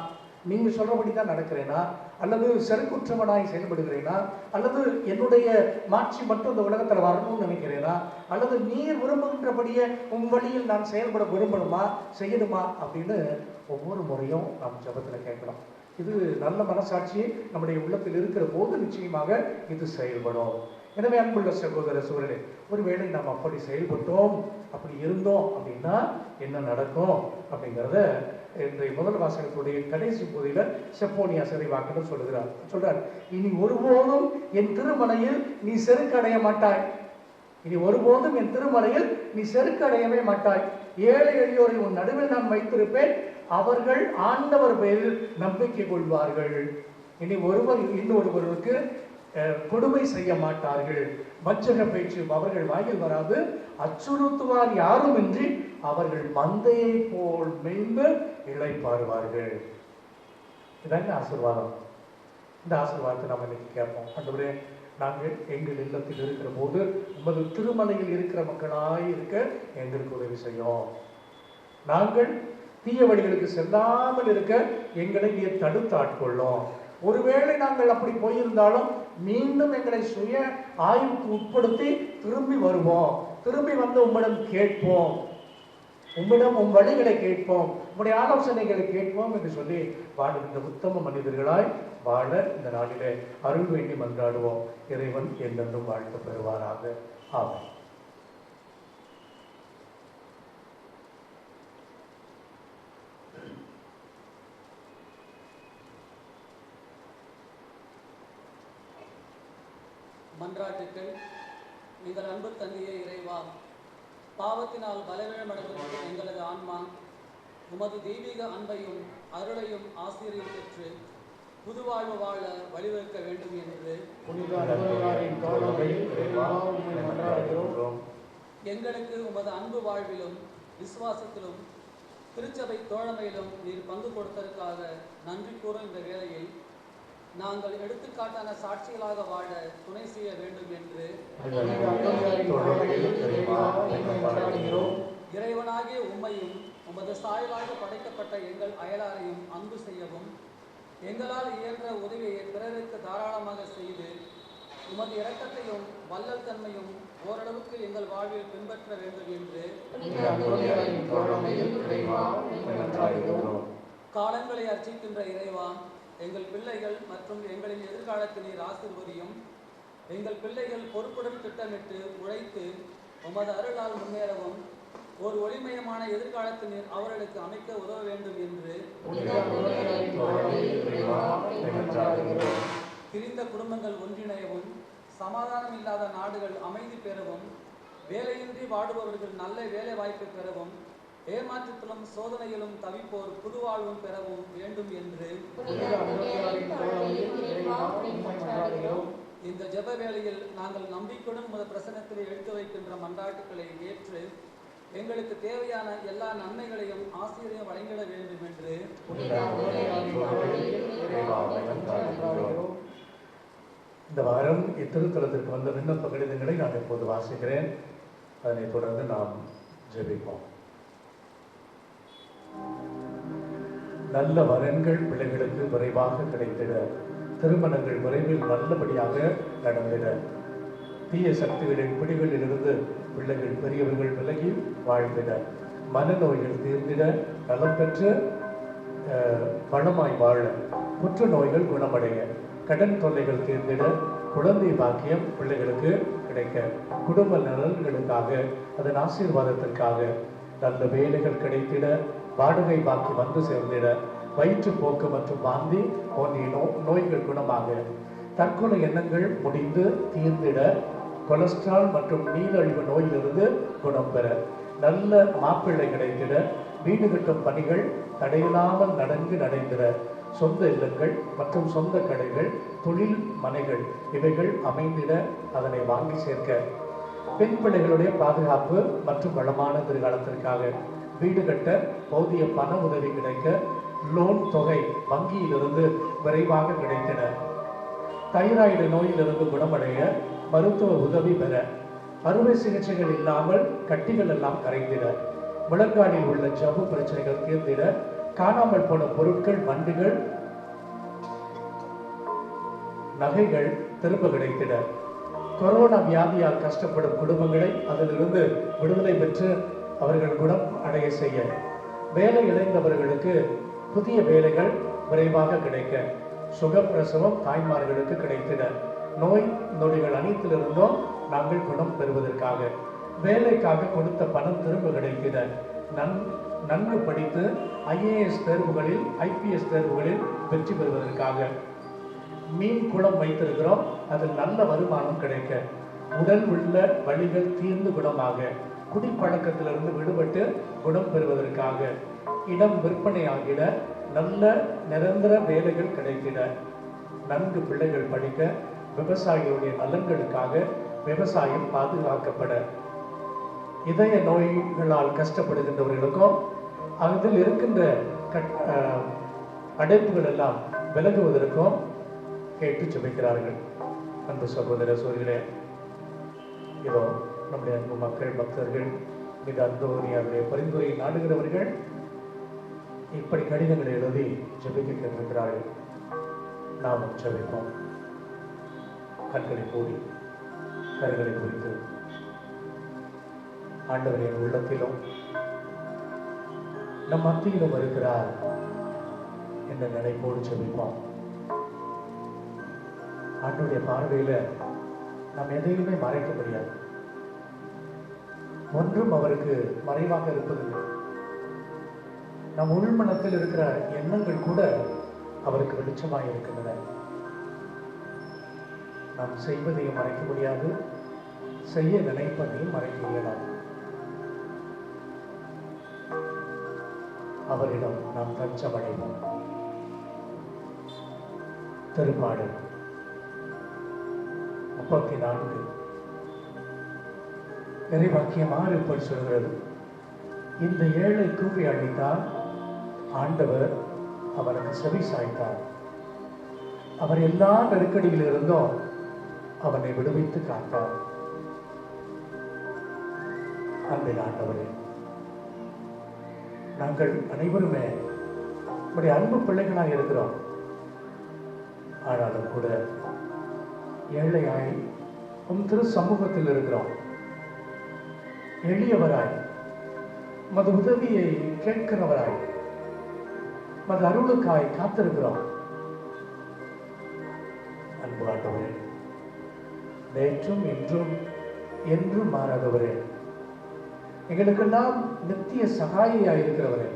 நீங்க சொல்றபடி தான் நடக்கிறேனா, அல்லது செருக்குற்றவனாய் செயல்படுகிறேனா, அல்லது என்னுடைய மாட்சி மட்டும் இந்த உலகத்தில் வரணும்னு நினைக்கிறேனா, அல்லது நீர் விரும்புகின்றபடியே உன் வழியில் நான் செயல்பட விரும்பணுமா, செய்யணுமா அப்படின்னு ஒவ்வொரு முறையும் நாம் ஜபத்தில் கேட்கலாம். இது நல்ல மனசாட்சி நம்முடைய உள்ளத்தில் இருக்கிற போது நிச்சயமாக இது செயல்படும். எனவே அன்புள்ள சகோதர சூழலே, ஒருவேளை நாம் அப்படி செயல்பட்டோம், அப்படி இருந்தோம் அப்படின்னா என்ன நடக்கும் அப்படிங்கிறத இன்றைய முதல் வாசகத்துடைய கடைசி பகுதியில செப்போனியா சிறைவாக்கணும் சொல்றார், இனி ஒருபோதும் என் திருமலையில் நீ செருக்கடைய மாட்டாய். இனி ஒருபோதும் என் திருமலையில் நீ செருக்கடையவே மாட்டாய். ஏழை எளியோரை உன் நடுவில் நான் வைத்திருப்பேன், அவர்கள் ஆண்டவர் பெயரில் நம்பிக்கை கொள்வார்கள். இனி ஒருவர் இன்னொருவருக்கு கொடுமை செய்ய மாட்டார்கள். வஞ்சக பேச்சு அவர்கள் வாயில் வராது. அச்சுறுத்துவார் யாருமின்றி அவர்கள் மந்தையை போல் மேய்ந்து இளைப்பாறுவார்கள். இதாங்க ஆசீர்வாதம். இந்த ஆசீர்வாதத்தை நம்ம இன்னைக்கு கேட்போம். ஆண்டவரே, நாங்கள் எங்கள் இல்லத்தில் இருக்கிற போது உமது திருமலையில் இருக்கிற மக்களாய் இருக்க எங்களுக்கு உதவி செய்யும். நாங்கள் தீய வழிகளுக்கு செல்லாமல் இருக்க எங்களை நீர் தடுத்து ஆட்கொள்ளும். ஒருவேளை நாங்கள் அப்படி போயிருந்தாலும் மீண்டும் எங்களை சுய ஆய்வுக்கு உட்படுத்தி திரும்பி வருவோம். திரும்பி வந்து உம்மிடம் கேட்போம், உம்மிடம் உம் வழிகளை கேட்போம், உம்முடைய ஆலோசனைகளை கேட்போம் என்று சொல்லி வாழுகின்ற உத்தம மனிதர்களாய் வாழ இந்த நாளிலே அருள் வேண்டி மன்றாடுவோம். இறைவன் என்றென்றும் வாழ்த்து பெறுவாராக. ஆமென். மன்றாட்டுக்கள். எங்கள் அன்பு தந்தையே இறைவா, பாவத்தினால் பலவீனமடைந்திருக்கும் எங்களது ஆன்மா உமது தெய்வீக அன்பையும் அருளையும் ஆசிரியையும் பெற்று புதுவாழ்வு வாழ வழிவகுக்க வேண்டும் என்று எங்களுக்கு உமது அன்பு வாழ்விலும் விசுவாசத்திலும் திருச்சபை தோழமையிலும் நீர் பங்கு கொடுத்ததற்காக நன்றி கூறும் இந்த வேளையில் நாங்கள் எடுத்துக்காட்டான சாட்சிகளாக வாழ துணை செய்ய வேண்டும் என்று இறைவனாகிய உம்மையும் உமது சாயலாக படைக்கப்பட்ட எங்கள் அயலாரையும் அன்பு செய்யவும் எங்களால் இயன்ற உதவியை பிறருக்கு தாராளமாக செய்து உமது இரக்கத்தையும் வல்லல் தன்மையும் ஓரளவுக்கு எங்கள் வாழ்வில் பின்பற்ற வேண்டும் என்று காலங்களை அர்ச்சிக்கின்ற இறைவா, எங்கள் பிள்ளைகள் மற்றும் எங்களின் எதிர்காலத்தை நீர் ஆசீர்வதியும். எங்கள் பிள்ளைகள் பொறுப்புடன் திட்டமிட்டு உழைத்து உமது அருளால் முன்னேறவும் ஒரு ஒளிமயமான எதிர்காலத்தை நீர் அவர்களுக்கு அமைக்க உதவ வேண்டும் என்று பிரிந்த குடும்பங்கள் ஒன்றிணையவும், சமாதானம் இல்லாத நாடுகள் அமைதி பெறவும், வேலையின்றி வாடுபவர்கள் நல்ல வேலை வாய்ப்பை பெறவும், ஏமாற்றத்திலும் சோதனையிலும் தவிப்போர் புதுவாழ்வும் பெறவும் வேண்டும் என்று இந்த ஜெப வேளையில் நாங்கள் நம்பிக்கையுடன் உமது பிரசன்னத்தில் எடுத்து வைக்கின்ற மன்றாட்டுக்களை ஏற்று எங்களுக்கு தேவையான எல்லா நன்மைகளையும் ஆசிரியரையும் வழங்கிட வேண்டும் என்று இந்த வாரம் இத்திருத்தலத்திற்கு வந்த விண்ணப்ப கடிதங்களை நான் இப்போது வாசிக்கிறேன். அதனைத் தொடர்ந்து நாம் ஜெபிப்போம். நல்ல வரன்கள் பிள்ளைகளுக்கு விரைவாக கிடைத்திட, திருமணங்கள் விரைவில் நல்லபடியாக நடந்திட, தீய சக்திகளின் பிடிகளில் இருந்து பிள்ளைகள் பெரியவர்கள் விலகி வாழ்ந்திட, மனநோய்கள் தீர்ந்திட, நலம் பெற்று வளமாய் வாழ, புற்றுநோய்கள் குணமடைய, கடன் தொல்லைகள் தீர்ந்திட, குழந்தை பாக்கியம் பிள்ளைகளுக்கு கிடைக்க, குடும்ப நலன்களுக்காக, அதன் ஆசீர்வாதத்திற்காக, நல்ல வேலைகள் கிடைத்திட, வாடகை பாக்கி வந்து சேர்ந்திட, வயிற்றுப்போக்கு மற்றும் வாந்தி போன்ற நோய்கள் குணமாக, தற்கொலை எண்ணங்கள் முடிந்து தீர்ந்திட, கொலஸ்ட்ரால் மற்றும் நீரிழிவு நோயிலிருந்து குணம் பெற, நல்ல மாப்பிள்ளை கிடைத்திட, வீடு கட்டும் பணிகள் தடையில்லாமல் நடைந்திட, சொந்த இல்லங்கள் மற்றும் சொந்த கடைகள், தொழில் மனைகள் இவைகள் அமைந்திட, அதனை வாங்கி சேர்க்க, பெண் பிள்ளைகளுடைய பாதுகாப்பு மற்றும் வளமான எதிர்காலத்திற்காக, வீடு கட்ட போதிய பண உதவி கிடைக்க, லோன் தொகை வங்கியிலிருந்து விரைவாக கிடைத்தன, தைராய்டு நோயிலிருந்து குணமடைய மருத்துவ உதவி பெற, அறுவை சிகிச்சைகள் இல்லாமல் கட்டிகள் எல்லாம் கரைந்திட, முழங்காலில் உள்ள ஜவ்வு பிரச்சனைகள் தீர்ந்திட, காணாமல் போன பொருட்கள், வண்டுகள், நகைகள் திரும்ப கிடைத்திட, கொரோனா வியாதியால் கஷ்டப்படும் குடும்பங்களை அதிலிருந்து விடுதலை பெற்று அவர்கள் குணம் அடைய செய்ய, வேலை இழந்தவர்களுக்கு புதிய வேலைகள் விரைவாக கிடைக்க, சுகப்பிரசவம் தாய்மார்களுக்கு கிடைத்திட, நோய் நொடிகள் அனைத்திலிருந்தும் நாங்கள் குணம் பெறுவதற்காக, வேலைக்காக கொடுத்த பணம் திரும்ப கிடைத்திட, நன்கு படித்து ஐஏஎஸ் தேர்வுகளில் ஐபிஎஸ் தேர்வுகளில் வெற்றி பெறுவதற்காக. மீன் குளம் வைத்திருக்கிறோம், அதில் நல்ல வருமானம் கிடைக்க. உடல் உள்ள வலிகள் தீர்ந்து குணமாக, குடிப்பழக்கத்திலிருந்து விடுபட்டு குணம் பெறுவதற்காக. இடம் விற்பனையாகிட, நல்ல நிரந்தர வேலைகள் கிடைத்திட, நன்கு பிள்ளைகள் படிக்க, விவசாயிகளுடைய நலன்களுக்காக விவசாயம் பாதுகாக்கப்பட, இதய நோய்களால் கஷ்டப்படுகின்றவர்களுக்கும் அதில் இருக்கின்ற அடைப்புகள் எல்லாம் விலகுவதற்கும் கேட்டு ஜெபிக்கிறார்கள். அன்பு சகோதர சகோதரிகளே, இதோ நம்முடைய அன்பு மக்கள் பக்தர்கள் மிக அந்தோனியாருடைய பரிந்துரையை நாடுகிறவர்கள் இப்படி கடிதங்களை எழுதி ஜெபிக்க கேட்டிருக்கிறார்கள். நாமும் ஜெபிப்போம். கண்களை மூடி கருகளை குறித்து ஆண்டவரின் உள்ளத்திலும் நம் மத்தியிலும் இருக்கிறார் என்ற நினைப்போடு ஜெபிப்போம். ஆண்டவருடைய பார்வையில நாம் எதையுமே மறைக்க முடியாது. ஒன்றும் அவருக்கு மறைவாக இருப்பதில்லை. நம் உள்மனத்தில் இருக்கிற எண்ணங்கள் கூட அவருக்கு வெளிச்சமாக இருக்கின்றன. நாம் செய்வதையும் மறைக்க முடியாது, செய்ய நினைப்பதையும் மறைக்க இயலாது. அவரிடம் நாம் தஞ்சமடைவோம். திருப்பாடு 34 இறைவாக்கியம் 6 இப்படி சொல்கிறது: இந்த ஏழை கூவி அழைத்தார், ஆண்டவர் அவனுக்கு செவி சாய்த்தார். அவர் எல்லா நெருக்கடியில் இருந்தும் அவனை விடுவித்து காத்தார். அன்பின் ஆண்டவரே, நாங்கள் அனைவருமே நம்முடைய அன்பு பிள்ளைகளாக இருக்கிறோம். ஆனாலும் கூட ஏழையாய் திரு சமூகத்தில் இருக்கிறோம். எளியவராய், மது உதவியை கேட்கிறவராய், மது அருளுக்காய் காத்திருக்கிறோம். அன்பு ஆண்டவரே, நேற்றும் இன்றும் என்றும் மாறாதவரே, எங்களுக்கெல்லாம் நித்திய சகாயியாய் இருக்கிறவரே,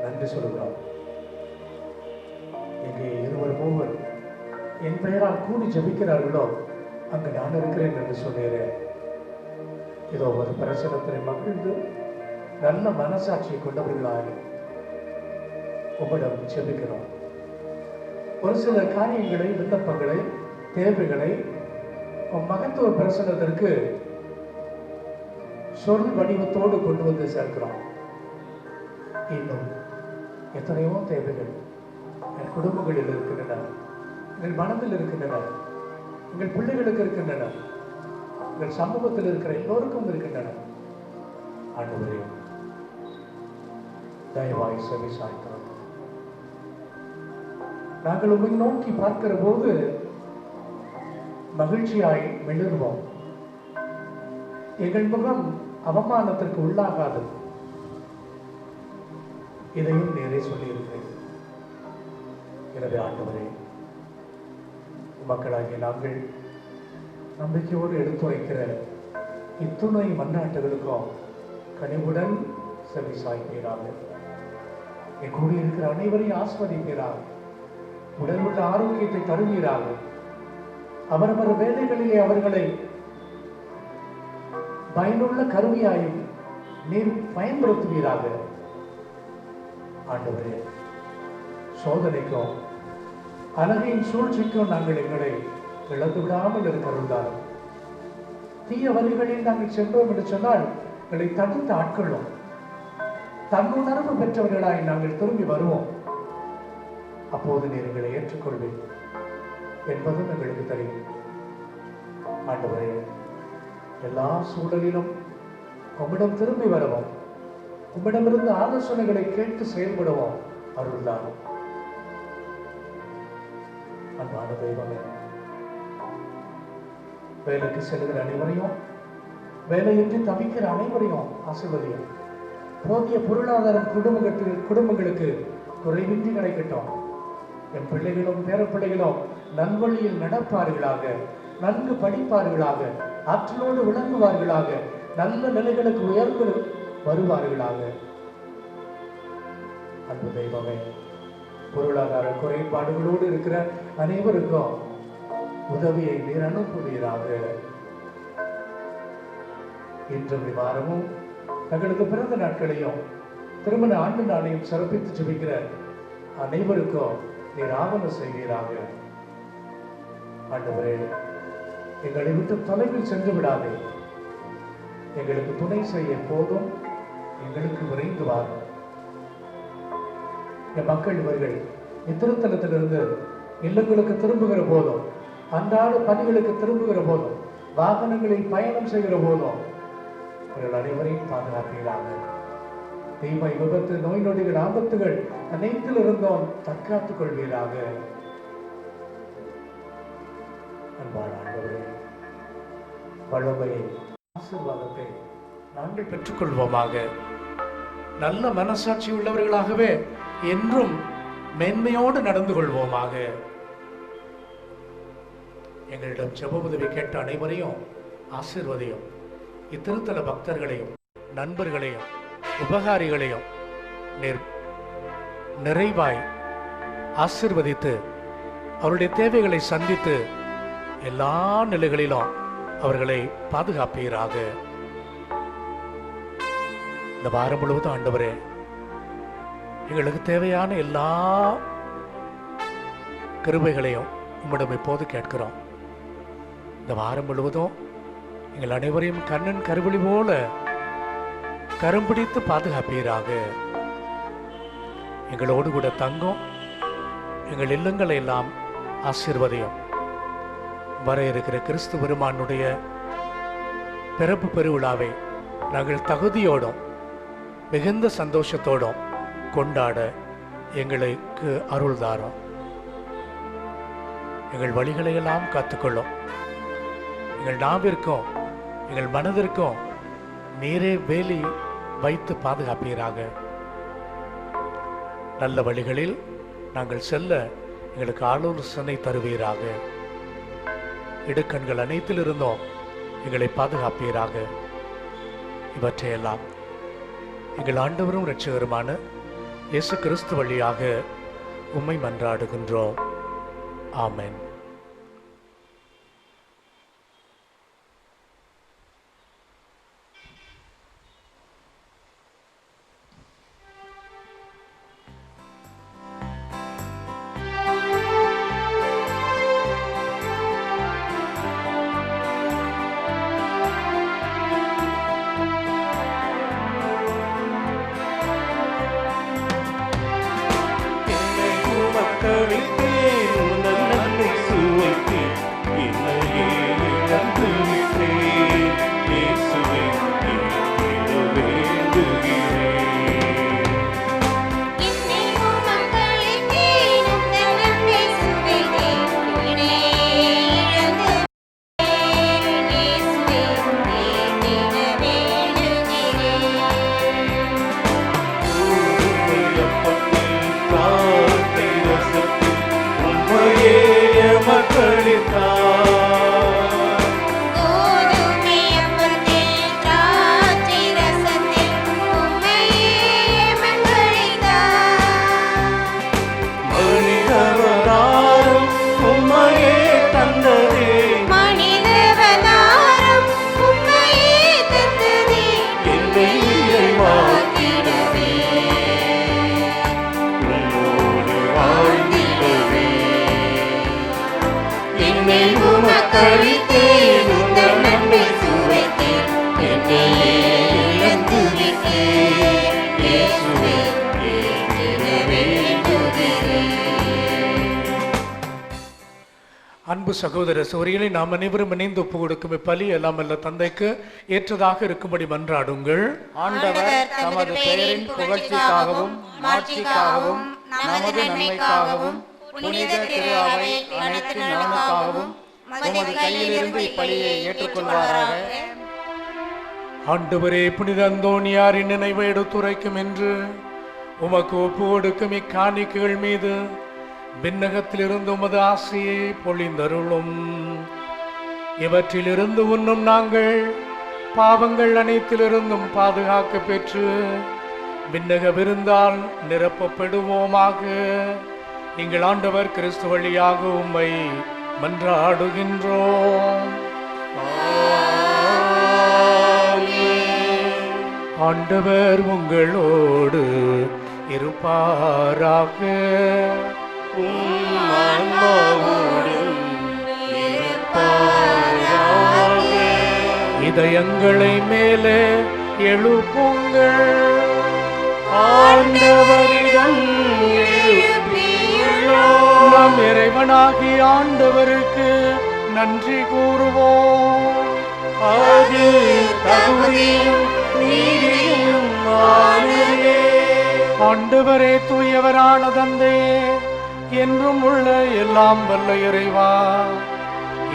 நன்றி சொல்கிறோம். எங்கே இருவர் மூவர் என் பெயரால் கூடி ஜெபிக்கிறார்களோ அங்கு நான் இருக்கிறேன் என்று சொன்னேன். இதோ ஒரு பிரசனத்தில் மகிழ்ந்து நல்ல மனசாட்சியை கொண்டவர்களாக உம்மிடம் ஜெபிக்கிறோம். ஒரு சில காரியங்களை, விண்ணப்பங்களை, தேவைகளை மகத்துவ பிரசனத்திற்கு சொல் வடிவத்தோடு கொண்டு வந்து சேர்க்கிறோம். இன்னும் எத்தனையோ தேவைகள் என் குடும்பங்களில் இருக்கின்றன, எங்கள் மனதில் இருக்கின்றன, எங்கள் பிள்ளைகளுக்கு இருக்கின்றன, எங்கள் சமூகத்தில் இருக்கிற எல்லோருக்கும் இருக்கின்றன. ஆண்டவரே, தயவாய் செவி சாய்க்கிறோம். நாங்கள் உம்மை நோக்கி பார்க்கிற போது மகிழ்ச்சியாய் மிளர்வோம். எங்கள் முகம் அவமானத்திற்கு உள்ளாகாது. இதையும் நேரே சொல்லியிருக்கிறேன். எனவே ஆண்டவரே, மக்களாகிய நாங்கள் நம்பிக்கையோடு எடுத்துரைக்கிற இத்துணை மன்னாட்டுகளுக்கும் கனிவுடன் செவி சாய்ப்பீராக. என் கூடியிருக்கிற அனைவரையும் ஆஸ்வதிப்பீராக. உடல் உள்ள ஆரோக்கியத்தை தருவீராக. அவரவர் வேலைகளிலே அவர்களை பயனுள்ள கருவியாயும் நீர் பயன்படுத்துவீராக. ஆண்டவரே, சோதனைக்கும் அழகையின் சூழ்ச்சிக்கும் நாங்கள் எங்களை இழந்து விடாமல் இருக்கிறதால், தீய வழிகளில் நாங்கள் சென்றோம் என்று சொன்னால் எங்களை தடுத்து ஆட்கொள்ளும். தன்னுணர்வு பெற்றவர்களாய் நாங்கள் திரும்பி வருவோம். அப்போது நீர் எங்களை ஏற்றுக்கொள்வேன் என்பதும் எங்களுக்கு தெரியும். ஆண்டவரே, எல்லா சூழலிலும் உம்மிடம் திரும்பி வருவோம். உம்மிடமிருந்து ஆலோசனைகளை கேட்டு செயல்படுவோம். அருள்தான். அன்பான தெய்வமே, வேலைக்கு செல்கிற அனைவரையும், வேலையின்றி தவிக்கிற அனைவரையும் ஆசீர்வதியும். போதிய பொருளாதாரம் குடும்பங்களுக்கு குறைவின்றி கிடைக்கட்டும். என் பிள்ளைகளும் பேரப்பிள்ளைகளும் நல்வழியில் நடப்பார்களாக, நன்கு படிப்பார்களாக, ஆற்றலோடு விளங்குவார்களாக, நல்ல நிலைகளுக்கு வருவார்களாக. அன்பு தெய்வமே, பொருளாதார குறைபாடுகளோடு இருக்கிற அனைவருக்கும் உதவியை நீர் அனுப்புவீராக. இன்றும் வாரமும் தங்களது பிறந்த நாட்களையும் திருமண ஆண்டு நாளையும் சிறப்பித்து ஜெபிக்கிற அனைவருக்கும் நீர் ஆவணம் செய்வீராக. ஆண்டவரே, எங்களை விட்டு தொலைவில் சென்று விடாதே. எங்களுக்கு துணை செய்ய போதும் எங்களுக்கு விரைந்து வாரும். என் மக்கள் இவர்கள் இத்திருத்தலத்திலிருந்து இல்லங்களுக்கு திரும்புகிற போதும், அன்றாட பணிகளுக்கு திரும்புகிற போதும், வாகனங்களில் பயணம் செய்கிற போதும் இவர்கள் அனைவரையும் பாதுகாப்பீராக. தீமை, விபத்து, நோய் நொடிகள், ஆபத்துகள் அனைத்தில் இருந்தோம் தற்காத்துக் கொள்வீராக. அன்பான ஆண்டவரே, வல்லமையை, ஆசீர்வாதத்தை நாங்கள் பெற்றுக்கொள்வோமாக. நல்ல மனசாட்சி உள்ளவர்களாகவே என்றும் மேன்மையோடு நடந்து கொள்வோமாக. எங்களிடம் ஜெப உதவி கேட்ட அனைவரையும் ஆசீர்வதியும். இத்திருத்தல பக்தர்களையும் நண்பர்களையும் உபகாரிகளையும் நிறைவாய் ஆசீர்வதித்து அவருடைய தேவைகளை சந்தித்து எல்லா நிலைகளிலும் அவர்களை பாதுகாப்பீராக. இந்த வாரம் முழுவதும் ஆண்டவரே, எங்களுக்கு தேவையான எல்லா கிருபைகளையும் உம்மிடம் இப்போது கேட்கிறோம். இந்த வாரம் முழுவதும் எங்கள் அனைவரையும் கண்ணன் கருவிழி போல கரம் பிடித்து பாதுகாப்பீராக. எங்களோடு கூட தங்கும், எங்கள் இல்லங்களை எல்லாம் ஆசீர்வதியும். வர இருக்கிற கிறிஸ்து பெருமானுடைய பிறப்பு பெருவிழாவை நாங்கள் தகுதியோடும் மிகுந்த சந்தோஷத்தோடும் கொண்டாட எங்களுக்கு அருள்தாரும். எங்கள் வழிகளை எல்லாம் காத்துக்கொள்ளும். எங்கள் நாவிற்கும் எங்கள் மனதிற்கும் நீரே வேலி வைத்து பாதுகாப்பீராக. நல்ல வழிகளில் நாங்கள் செல்ல எங்களுக்கு ஆலோசனை தருவீராக. இடுக்கண்கள் அனைத்தில் இருந்தோம் எங்களை பாதுகாப்பீராக. இவற்றையெல்லாம் எங்கள் ஆண்டவரும் இரட்சகருமான இயேசு கிறிஸ்து வழியாக உம்மை மன்றாடுகின்றோம். ஆமென். அன்பு சகோதர சகோதரிகளை நாம் அனைவரும் இணைந்து ஒப்பு கொடுக்கும் இப்பலி எல்லாம் அல்ல தந்தைக்கு ஏற்றதாக இருக்கும்படி மன்றாடுங்கள். ஆண்டவர் தமது பெயரின் புகழ்ச்சிக்காகவும் மாட்சிக்காகவும் நமது நன்மைக்காகவும் புனித திரு அவை அனைத்து நலனுக்காகவும் உமது கையிலிருந்து இப்பலியை ஏற்றுக்கொள்வாராக. ஆண்டவரே, புனித அந்தோனியாரின் நினைவை எடுத்துரைக்கும் என்று உமக்கு ஒப்பு கொடுக்கும் இக்காணிக்கைகள் மீது விண்ணகத்திலிருந்து உமது ஆசையை பொழிந்தருளும். இவற்றிலிருந்து உண்ணும் நாங்கள் பாவங்கள் அனைத்திலிருந்தும் பாதுகாக்க பெற்று விண்ணக விருந்தால் நிரப்பப்படுவோமாக. எங்கள் ஆண்டவர் கிறிஸ்து வழியாக உம்மை மன்றாடுகின்றோம். ஆண்டவர் உங்களோடு இருப்பாராக. இதயங்களை மேலே எழுப்புங்கள். ஆண்டவரிடம் நம் இறைவனாகிய ஆண்டவருக்கு நன்றி கூறுவோம். அது தகுதியும் நீதியும் ஆனதே. ஆண்டவரே, தூயவரான தந்தையே, என்றும் உள்ள எல்லாம் வல்ல இறைவா,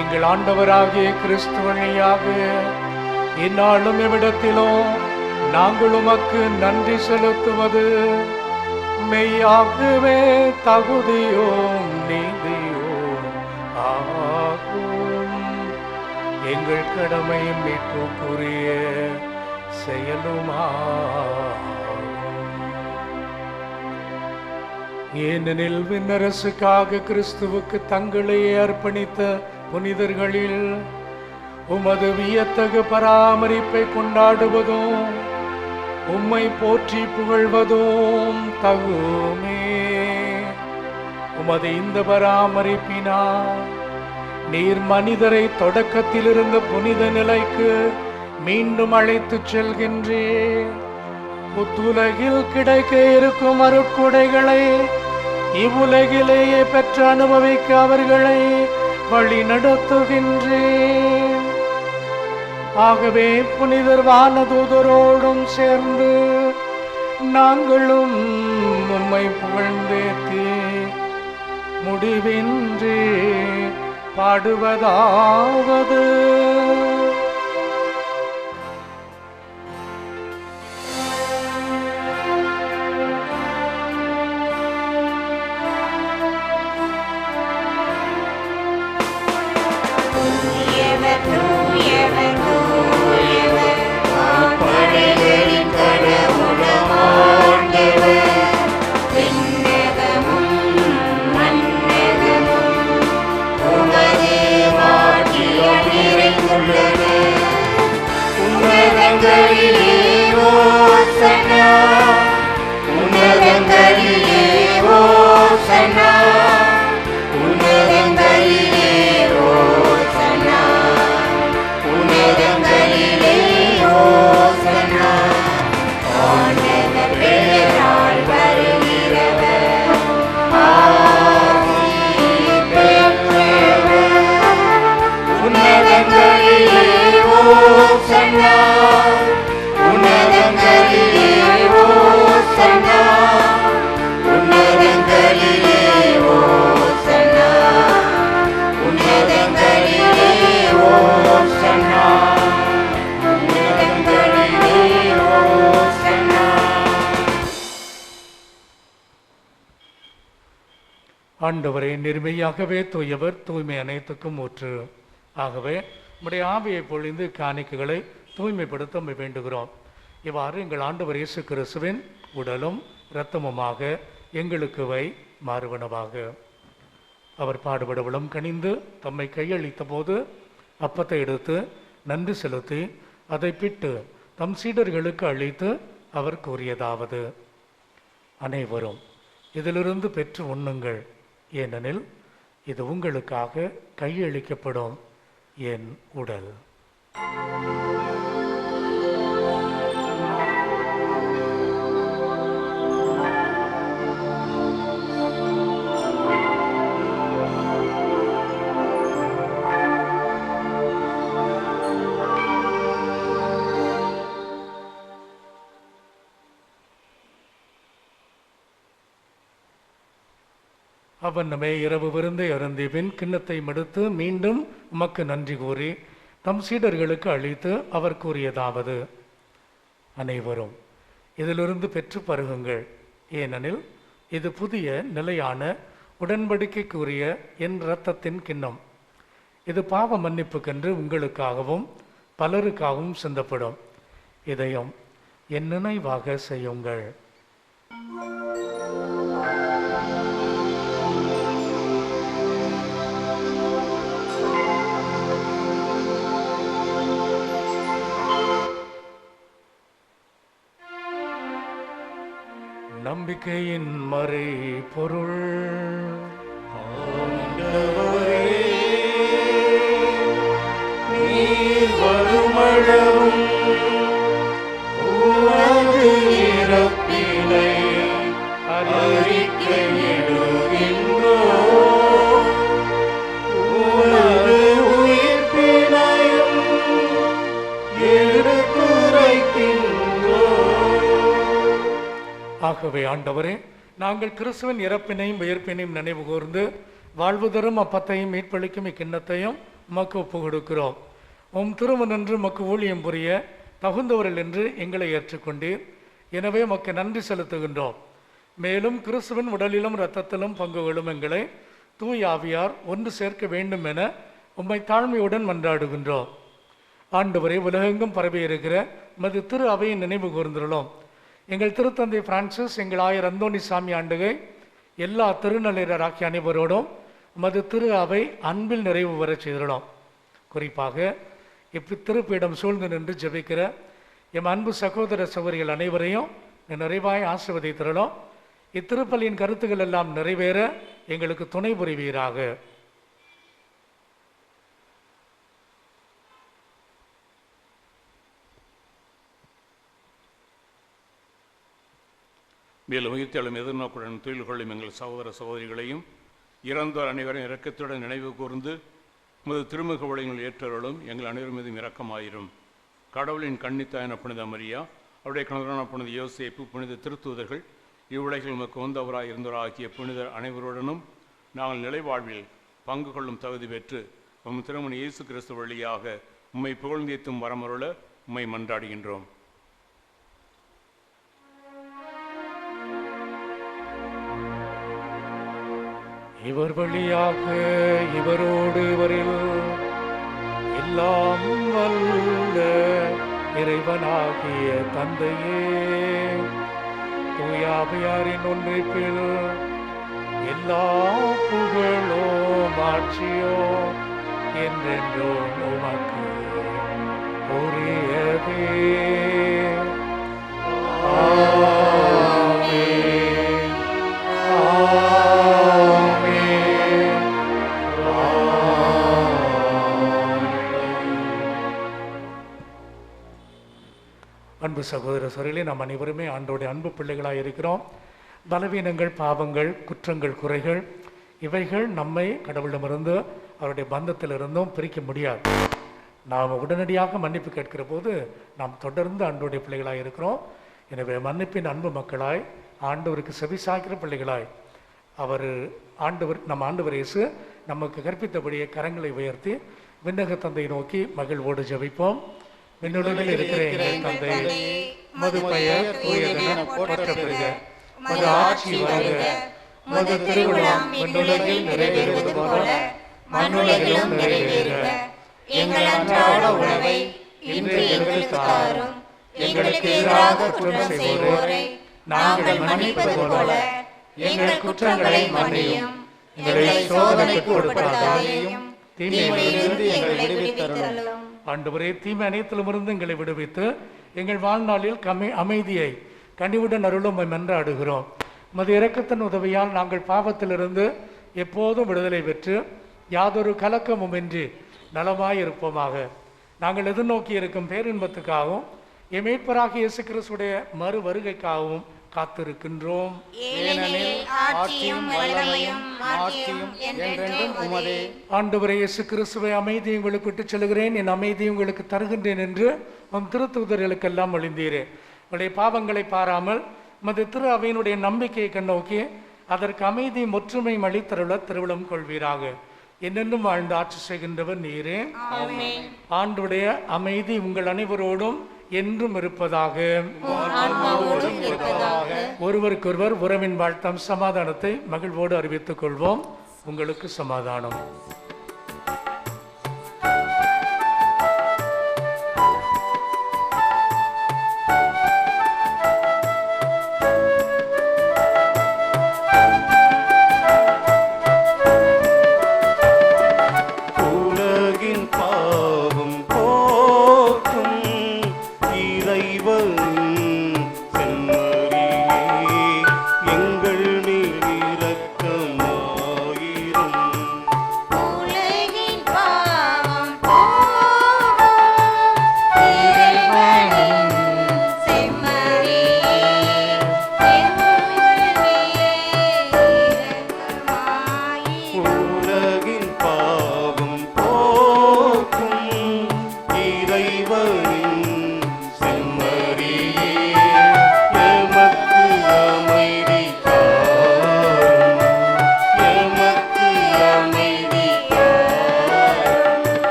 எங்கள் ஆண்டவராகிய கிறிஸ்து வழியாக இந்நாளும் எவ்விடத்திலும் நாங்கள் உமக்கு நன்றி செலுத்துவது மெய்யாகவே தகுதியோம் நீதியோம் ஆகும். எங்கள் கடமையும் மீட்புக்குரிய செயலுமாகும். ஏனெனில் விண்ணரசுக்காக கிறிஸ்துவுக்கு தங்களையே அர்ப்பணித்த புனிதர்களில் உமது வியத்தகு பராமரிப்பை கொண்டாடுவதும் உம்மை போற்றி புகழ்வதும் தகுமே. உமது இந்த பராமரிப்பினால் நீர் மனிதரை தொடக்கத்தில் இருந்த புனித நிலைக்கு மீண்டும் அழைத்துச் செல்கின்றீர். புத்துலகில் கிடைக்க இருக்கும் அருட்கொடைகளை இவ்வுலகிலேயே பெற்று அனுபவிக்க அவர்களை வழி நடத்துகின்றேன். ஆகவே புனிதர் வானதூதரோடும் சேர்ந்து நாங்களும் உம்மை புகழ்ந்தேத்தி முடிவின்றி பாடுவதாவது. ஆண்டவரே, நேர்மையாகவே தூயவர், தூய்மை அனைத்துக்கும் ஊற்று. ஆகவே உம்முடைய ஆவியை பொழிந்து காணிக்கைகளை தூய்மைப்படுத்த வேண்டுகிறோம். இவ்வாறு எங்கள் ஆண்டவர் இயேசு கிறிஸ்துவின் உடலும் இரத்தமுமாக எங்களுக்கு மாறுவனவாக. அவர் பாடுபடவளும் கனிந்து தம்மை கையளித்த போது அப்பத்தை எடுத்து நன்றி செலுத்தி அதை பிட்டு தம் சீடர்களுக்கு அளித்து அவர் கூறியதாவது: அனைவரும் இதிலிருந்து பெற்று உண்ணுங்கள், ஏனெனில் இது உங்களுக்காக கையளிக்கப்படும் என் உடல். அவ்வண்ணமே இரவு விருந்தை அருந்திய பின் கிண்ணத்தை மடுத்து மீண்டும் உமக்கு நன்றி கூறி தம் சீடர்களுக்கு அளித்து அவர் கூறியதாவது: அனைவரும் இதிலிருந்து பெற்று பருகுங்கள், ஏனெனில் இது புதிய நிலையான உடன்படிக்கைக்குரிய என் இரத்தத்தின் கிண்ணம். இது பாவ மன்னிப்புக்கென்று உங்களுக்காகவும் பலருக்காகவும் சிந்தப்படும். இதையும் என் நினைவாக செய்யுங்கள். நம்பிக்கையின் மறை பொருள் நீர் வருமளவும் உமது இறப்பினை அறிக்கையிடுகின்றோம், உமது உயிர்ப்பினையும் எடுத்துரைக்கின்றோம். ஆகவே ஆண்டவரே, நாங்கள் கிறிஸ்துவின் இறப்பினையும் உயிர்ப்பினையும் நினைவு கூர்ந்து வாழ்வு தரும் அப்பத்தையும் மீட்பளிக்கும் இக்கிண்ணத்தையும் உமக்கு ஒப்புக் கொடுக்கிறோம். உம் திருமணன்று உமக்கு ஊழியம் புரிய தகுந்தவர்கள் என்று எங்களை ஏற்றுக்கொண்டீர். எனவே உமக்கு நன்றி செலுத்துகின்றோம். மேலும் கிறிஸ்துவின் உடலிலும் இரத்தத்திலும் பங்கு கொள்ளும் எங்களை தூய் ஆவியார் ஒன்று சேர்க்க வேண்டும் என உம்மை தாழ்மையுடன் மன்றாடுகின்றோம். ஆண்டவரை உலகெங்கும் பரவி இருக்கிற உமது திரு அவையை நினைவு கூர்ந்துள்ளோம். எங்கள் திருத்தந்தை பிரான்சிஸ், எங்கள் ஆயர் அந்தோணி சாமி ஆண்டுகை, எல்லா திருநள்ளிரராகிய அனைவரோடும் உமது திரு அவை அன்பில் நிறைவு வர செய்துள்ளோம். குறிப்பாக திருப்பீடம் சூழ்ந்து நின்று ஜெபிக்கிற எம் அன்பு சகோதர சகோதரிகள் அனைவரையும் நிறைவாய் ஆசீர்வதித்திருளோம். இத்திருப்பலியின் கருத்துக்கள் எல்லாம் நிறைவேற எங்களுக்கு துணை புரிவீராக. மேலும் உயிர்த்தெழும் எதிர்நோக்குடன் தொழில் கொள்ளும் எங்கள் சகோதர சகோதரிகளையும் இறந்தோர் அனைவரும் இரக்கத்துடன் நினைவு கூர்ந்து உமது திருமுக வழிகள் ஏற்றவர்களும் எங்கள் அனைவரும் மீதும் இரக்கமாயிரும். கடவுளின் கன்னித்தாயான புனித மரியா, அவருடைய கணவரான புனித யோசேப்பு, புனித திருத்தூதர்கள், இவ்வுலகில் உமக்கு வந்தவராய் இருந்தவராகிய புனிதர் அனைவருடனும் நாங்கள் நிலைவாழ்வில் பங்கு கொள்ளும் தகுதி பெற்று உம் திருமண இயேசு கிறிஸ்து வழியாக உம்மை புகழ்ந்தேத்தும் வரமருள உம்மை மன்றாடுகின்றோம். இவர் வழியாக இவரோடு இவரில் எல்லாம் வல்ல இறைவனாகிய தந்தையே, தூயாவியாரின் ஒன்றிப்பில் எல்லா புகழும் ஆட்சியோ என்றென்றும் உமக்கு உரியதே. ஆமென். அன்பு சகோதர சகோதரிகளே, நாம் அனைவருமே ஆண்டோடைய அன்பு பிள்ளைகளாக இருக்கிறோம். பலவீனங்கள், பாவங்கள், குற்றங்கள், குறைகள் இவைகள் நம்மை கடவுளிடமிருந்து அவருடைய பந்தத்திலிருந்தும் பிரிக்க முடியாது. நாம் உடனடியாக மன்னிப்பு கேட்கிற போது நாம் தொடர்ந்து ஆண்டோடைய பிள்ளைகளாக இருக்கிறோம். எனவே மன்னிப்பின் அன்பு மக்களாய், ஆண்டவருக்கு செவிசாய்க்கிற பிள்ளைகளாய் நம் ஆண்டவர் இயேசு நமக்கு கற்பித்தபடியே கரங்களை உயர்த்தி விண்ணக தந்தை நோக்கி மகிழ்வோடு ஜெபிப்போம். விண்ணுலகில் இருக்கிற எங்கள் தந்தையே, உமது பெயர் தூயதென போற்றப் பெறுக, உமது ஆட்சி வருக, உமது திருவுளம் விண்ணுலகில் நிறைவேறுவது போல மண்ணுலகிலும் நிறைவேறுக. எங்கள் அன்றாட உணவை இன்று எங்களுக்கு தாரும். எங்களுக்கு எதிராக குற்றம் செய்வோரை நாங்கள் மன்னிப்பது போல எங்கள் குற்றங்களை மன்னியும். எங்களை சோதனைக்கு உட்படுத்தாதேயும், தீமையிலிருந்து எங்களை விடுவித்தருளும். ஆண்டவரே, தீமை அனைத்திலுமிருந்து எங்களை விடுவித்து எங்கள் வாழ்நாளில் அமைதியை கனிவுடன் அருளும் மன்றாடுகிறோம். உமது இரக்கத்தின் உதவியால் நாங்கள் பாவத்திலிருந்து எப்போதும் விடுதலை பெற்று யாதொரு கலக்கமுமின்றி நலமாயிருப்போமாக. நாங்கள் எதிர்நோக்கி இருக்கும் பேரின்பத்துக்காகவும் எம் மீட்பராகிய இயேசு கிறிஸ்துடைய மறு வருகைக்காகவும் காத்திருக்கின்றோம். ஆண்டவரே இயேசு கிறிஸ்துவை, அமைதி உங்களுக்கு விட்டுச் செல்கிறேன், என் அமைதி உங்களுக்கு தருகின்றேன் என்று உம் திருத்தூதர்களுக்கெல்லாம் ஒளிந்தீரே. உடைய பாவங்களை பாராமல் உமது திரு அவையினுடைய நம்பிக்கையை கண்ணோக்கி அதற்கு அமைதி ஒற்றுமை அளித்தருள திருவிழம் கொள்வீராக. என்னென்னும் வாழ்ந்து ஆட்சி செய்கின்றவர் நீரே. ஆண்டுடைய அமைதி உங்கள் அனைவரோடும் என்றும் இருப்பதாக. ஒருவருக்கொருவர் உறவின் வாழ்த்தம் சமாதானத்தை மகிழ்வோடு அறிவித்துக் கொள்வோம். உங்களுக்கு சமாதானம்.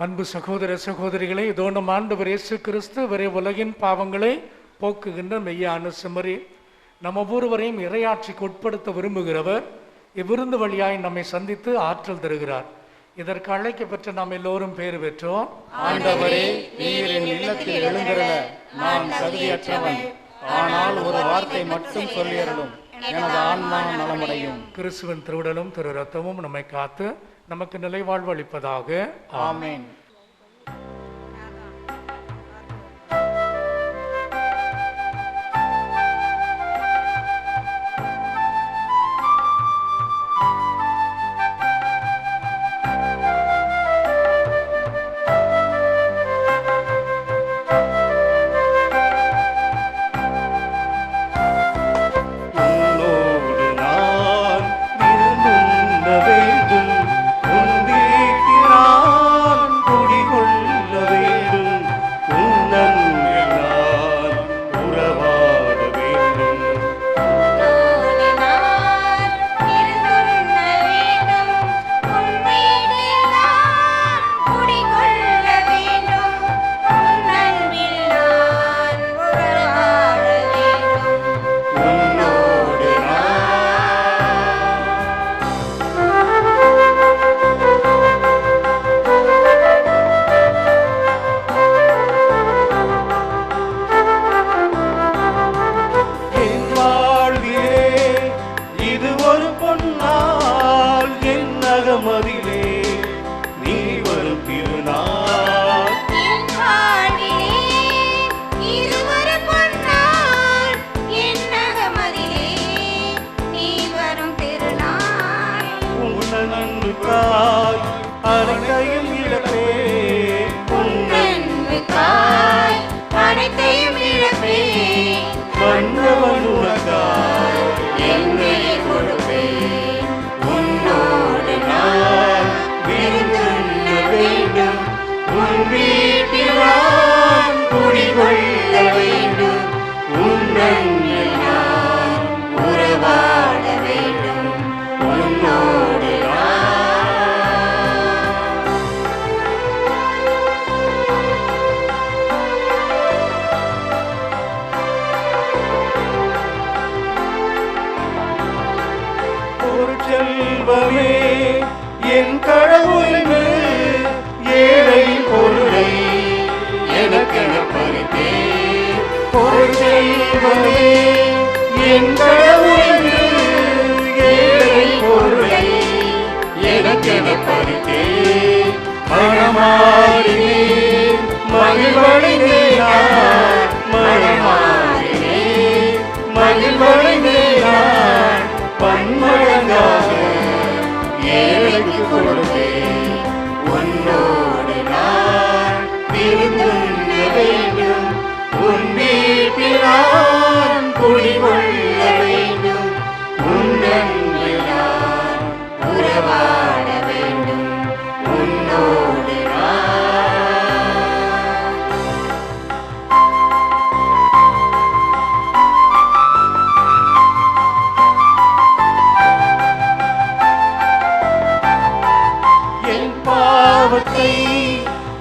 அன்பு சகோதர சகோதரிகளே, இதோ நம் ஆண்டவர் இயேசு கிறிஸ்து வரை உலகின் பாவங்களை போக்குகின்ற மெய்யான செம்மறி, நம் ஒவ்வொருவரையும் இறையாட்சிக்கு உட்படுத்த விரும்புகிறவர் இவ்விருந்து வழியாய் நம்மை சந்தித்து ஆற்றல் தருகிறார். இதற்கு அழைக்கப்பட்ட நாம் எல்லோரும் பேறு பெற்றோம். ஆண்டவரே, நீர் என் இல்லத்தில் எழுந்திருள நான் தகுதியற்றவன். ஆனால் ஒரு வார்த்தை மட்டும் சொல்லியருளும், எனது ஆன்மா நலமடையும். கிறிஸ்துவின் திருவுடலும் திரு ரத்தமும் நம்மை காத்து நமக்கு நிலைவாழ்வு அளிப்பதாக. ஆமென்.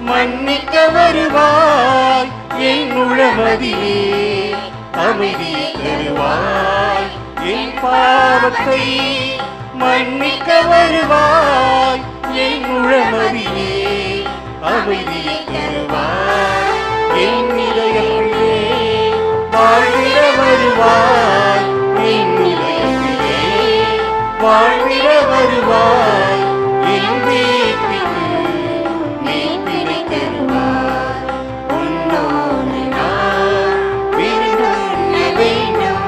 மன்னிக்க வருவாய் என் உளமதிலே அமைதியை தருவாய். என் பாவத்தை மன்னிக்க வருவாய் என் உளமதிலே அமைதியை தருவாய். என் இதயத்திலே வாழ்ந்திட வருவாய் என் இதயத்திலே வாழ்ந்திட வருவாய். என் வீட்டிற்கு மீட்பினை தருவாய். உன்னோடு நான் விருந்துண்ண வேண்டும்.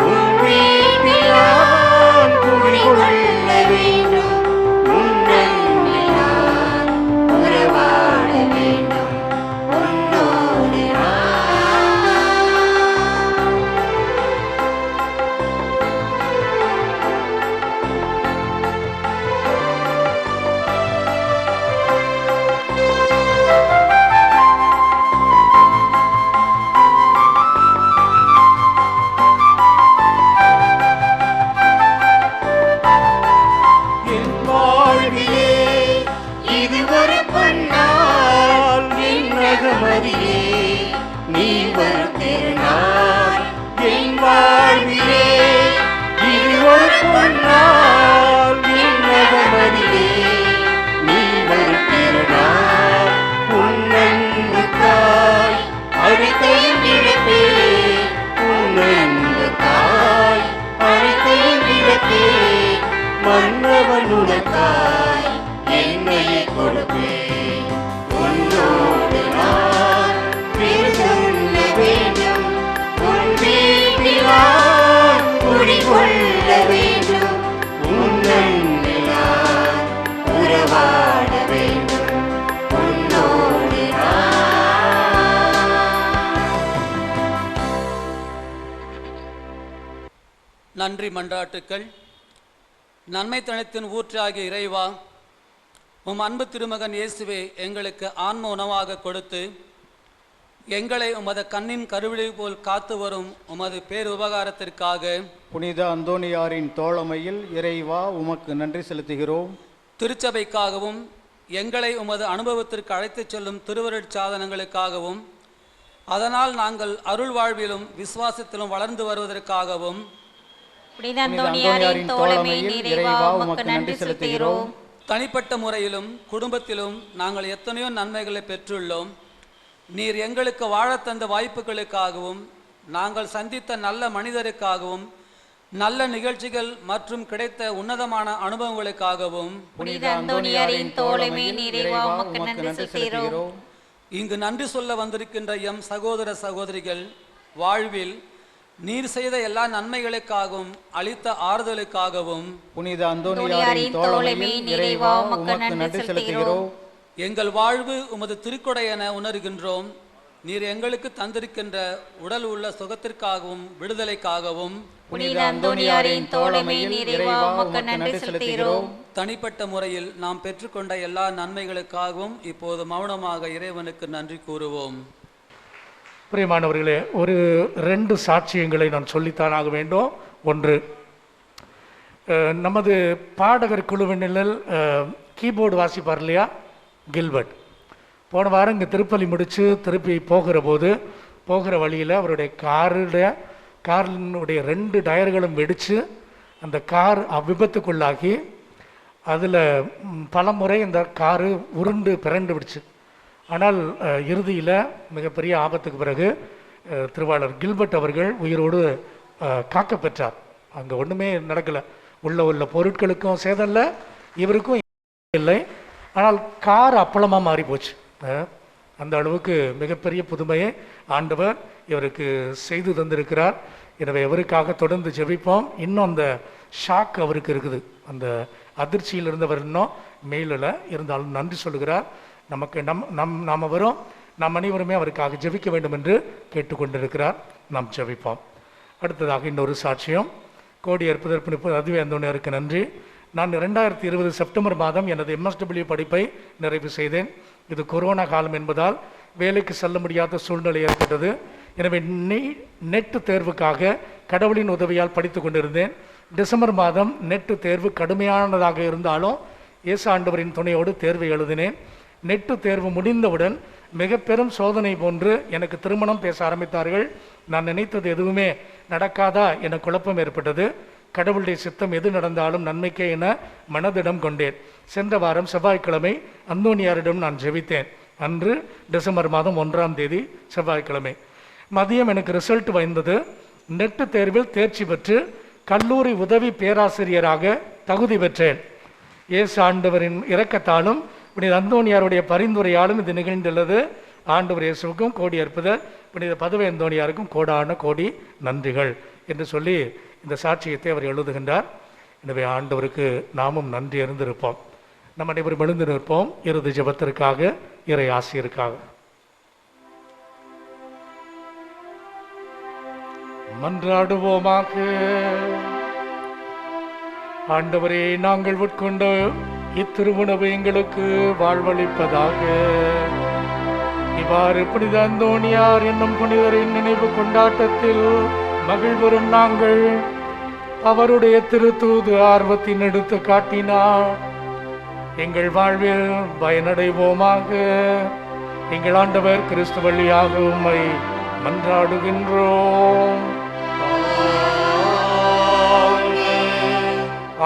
உன் வீட்டில் நான் குடிகொள்ள வேண்டும். உன் அன்பில் நான் உறவாட வேண்டும். உன்னோடு நான் என் வாழ்விலே இது ஒரு பொன்னாள். கொடுப்பேன். உன்னோடு நான் விருந்துண்ண வேண்டும், உன் வீட்டில் நான் குடிகொள்ள வேண்டும், உன்னன்பில் நான் உறவாட வேண்டும், உன்னோடு நான். நன்றி மன்றாட்டுக்கள். நன்மை தனத்தின் ஊற்றாகிய இறைவா, உம் அன்பு திருமகன் இயேசுவே எங்களுக்கு ஆன்ம உணவாக கொடுத்து எங்களை உமது கண்ணின் கருவிழி போல் காத்து வரும் உமது பேருபகாரத்திற்காக புனித அந்தோணியாரின் தோழமையில் இறைவா உமக்கு நன்றி செலுத்துகிறோம். திருச்சபைக்காகவும் எங்களை உமது அனுபவத்திற்கு அழைத்துச் செல்லும் திருவருட் சாதனங்களுக்காகவும் அதனால் நாங்கள் அருள் வாழ்விலும் விசுவாசத்திலும் வளர்ந்து வருவதற்காகவும் புனித அந்தோணியாரின் தோழமையில் இறைவா உமக்கு நன்றி செலுத்துகிறோம். தனிப்பட்ட முறையிலும் குடும்பத்திலும் நாங்கள் எத்தனையோ நன்மைகளை பெற்றுள்ளோம். நீர் எங்களுக்கு வாழத் தந்த வாய்ப்புகளுக்காகவும் நாங்கள் சந்தித்த நல்ல மனிதருக்காகவும் நல்ல நிகழ்ச்சிகள் மற்றும் கிடைத்த உன்னதமான அனுபவங்களுக்காகவும் புனித அந்தோணியாரின் தோழமையில் இறைவா உமக்கு நன்றி செலுத்துகிறோம். இங்கு நன்றி சொல்ல வந்திருக்கின்ற எம் சகோதர சகோதரிகள் வாழ்வில் நீர் செய்த எல்லா நன்மைகளுக்காகவும் அளித்த ஆறுதலுக்காகவும் புனித அந்தோணியாரின் தோழமையில் இறைவா உமக்கு நன்றி செலுத்துகிறோம். எங்கள் வாழ்வு உமது திருக்கொடை என உணர்கின்றோம். நீர் எங்களுக்கு தந்திருக்கின்ற உடல் உள்ள சுகத்திற்காகவும் விடுதலைக்காகவும் புனித அந்தோணியாரின் தோழமையில் இறைவா உமக்கு நன்றி செலுத்துகிறோம். தனிப்பட்ட முறையில் நாம் பெற்றுக்கொண்ட எல்லா நன்மைகளுக்காகவும் இப்போது மௌனமாக இறைவனுக்கு நன்றி கூறுவோம். பிரியமானவர்களே, ஒரு 2 சாட்சியங்களை நான் சொல்லித்தான் ஆக வேண்டும். ஒன்று, நமது பாடகர் குழுவினில் கீபோர்டு வாசிப்பார் இல்லையா, கில்பர்ட். போன வாரம் இங்கே திருப்பலி முடித்து திருப்பி போகிற வழியில் அவருடைய காரினுடைய 2 டயர்களும் வெடித்து அந்த கார் விபத்துக்குள்ளாகி அதில் பல முறை இந்த காரு உருண்டு பிறண்டு விடுச்சு. ஆனால் இறுதியில் மிகப்பெரிய ஆபத்துக்கு பிறகு திருவாளர் கில்பர்ட் அவர்கள் உயிரோடு காக்க பெற்றார். அங்கே ஒன்றுமே நடக்கலை, உள்ள பொருட்களுக்கும் சேதம் இல்லை, இவருக்கும் இல்லை. ஆனால் கார் அப்பளமாக மாறி போச்சு. அந்த அளவுக்கு மிகப்பெரிய புதுமையை ஆண்டவர் இவருக்கு செய்து தந்திருக்கிறார். எனவே எவருக்காக தொடர்ந்து ஜெபிப்போம். இன்னும் அந்த ஷாக் அவருக்கு இருக்குது, அந்த அதிர்ச்சியில் இருந்தவர் இன்னும் மேலில் இருந்தாலும் நன்றி சொல்லுகிறார். நமக்கு நாம் வரும் நாம் அனைவருமே அவருக்காக ஜெபிக்க வேண்டும் என்று கேட்டுக்கொண்டிருக்கிறார். நாம் ஜெபிப்போம். அடுத்ததாக இன்னொரு சாட்சியம். கோடி ஏற்பதற்கு அதுவே அந்தோணியாருக்கு நன்றி. நான் 2020 செப்டம்பர் மாதம் எனது MSW படிப்பை நிறைவு செய்தேன். இது கொரோனா காலம் என்பதால் வேலைக்கு செல்ல முடியாத சூழ்நிலை ஏற்பட்டது. எனவே நெட் தேர்வுக்காக கடவுளின் உதவியால் படித்து கொண்டிருந்தேன். டிசம்பர் மாதம் நெட் தேர்வு கடுமையானதாக இருந்தாலும் இயேசு ஆண்டவரின் துணையோடு தேர்வை எழுதினேன். நெட்டு தேர்வு முடிந்தவுடன் மிக பெரும் சோதனை போன்று எனக்கு திருமணம் பேச ஆரம்பித்தார்கள். நான் நினைத்தது எதுவுமே நடக்காதா என குழப்பம் ஏற்பட்டது. கடவுளுடைய சித்தம் எது நடந்தாலும் நன்மைக்கே என மனதிடம் கொண்டேன். சென்ற வாரம் செவ்வாய்க்கிழமை அந்தோணியாரிடம் நான் ஜெபித்தேன். அன்று டிசம்பர் மாதம் 1ஆம் தேதி செவ்வாய்க்கிழமை மதியம் எனக்கு ரிசல்ட் வந்தது. நெட்டு தேர்வில் தேர்ச்சி பெற்று கல்லூரி உதவி பேராசிரியராக தகுதி பெற்றேன். இயேசு ஆண்டவரின் இரக்கத்தாலும் புனித அந்தோணியாருடைய பரிந்துரையாலும் இது நிகழ்ந்துள்ளது. ஆண்டவர் இயேசுவுக்கும் கோடி அற்புதர், புனித பதுவை அந்தோணியாருக்கும் கோடான கோடி நன்றிகள் என்று சொல்லி இந்த சாட்சியத்தை அவர் எழுதுகின்றார். எனவே ஆண்டவருக்கு நாமும் நன்றி அறிந்திருப்போம். நம் அனைவரும் எழுந்து நிற்போம் இறுதி ஜெபத்திற்காக, இறை ஆசிரியருக்காக. மன்றாடுவோமாக. ஆண்டவரே, நாங்கள் உட்கொண்ட இத்திருவுணவு எங்களுக்கு வாழ்வளிப்பதாக. இவ்வாறு புனித அந்தோணியார் என்னும் புனிதரின் நினைவு கொண்டாட்டத்தில் மகிழ்வரும் நாங்கள் அவருடைய திருத்தூது ஆர்வத்தின் எடுத்து காட்டினார் எங்கள் வாழ்வில் பயனடைவோமாக. எங்கள் ஆண்டவர் கிறிஸ்து வழியாக உம்மை மன்றாடுகின்றோம்.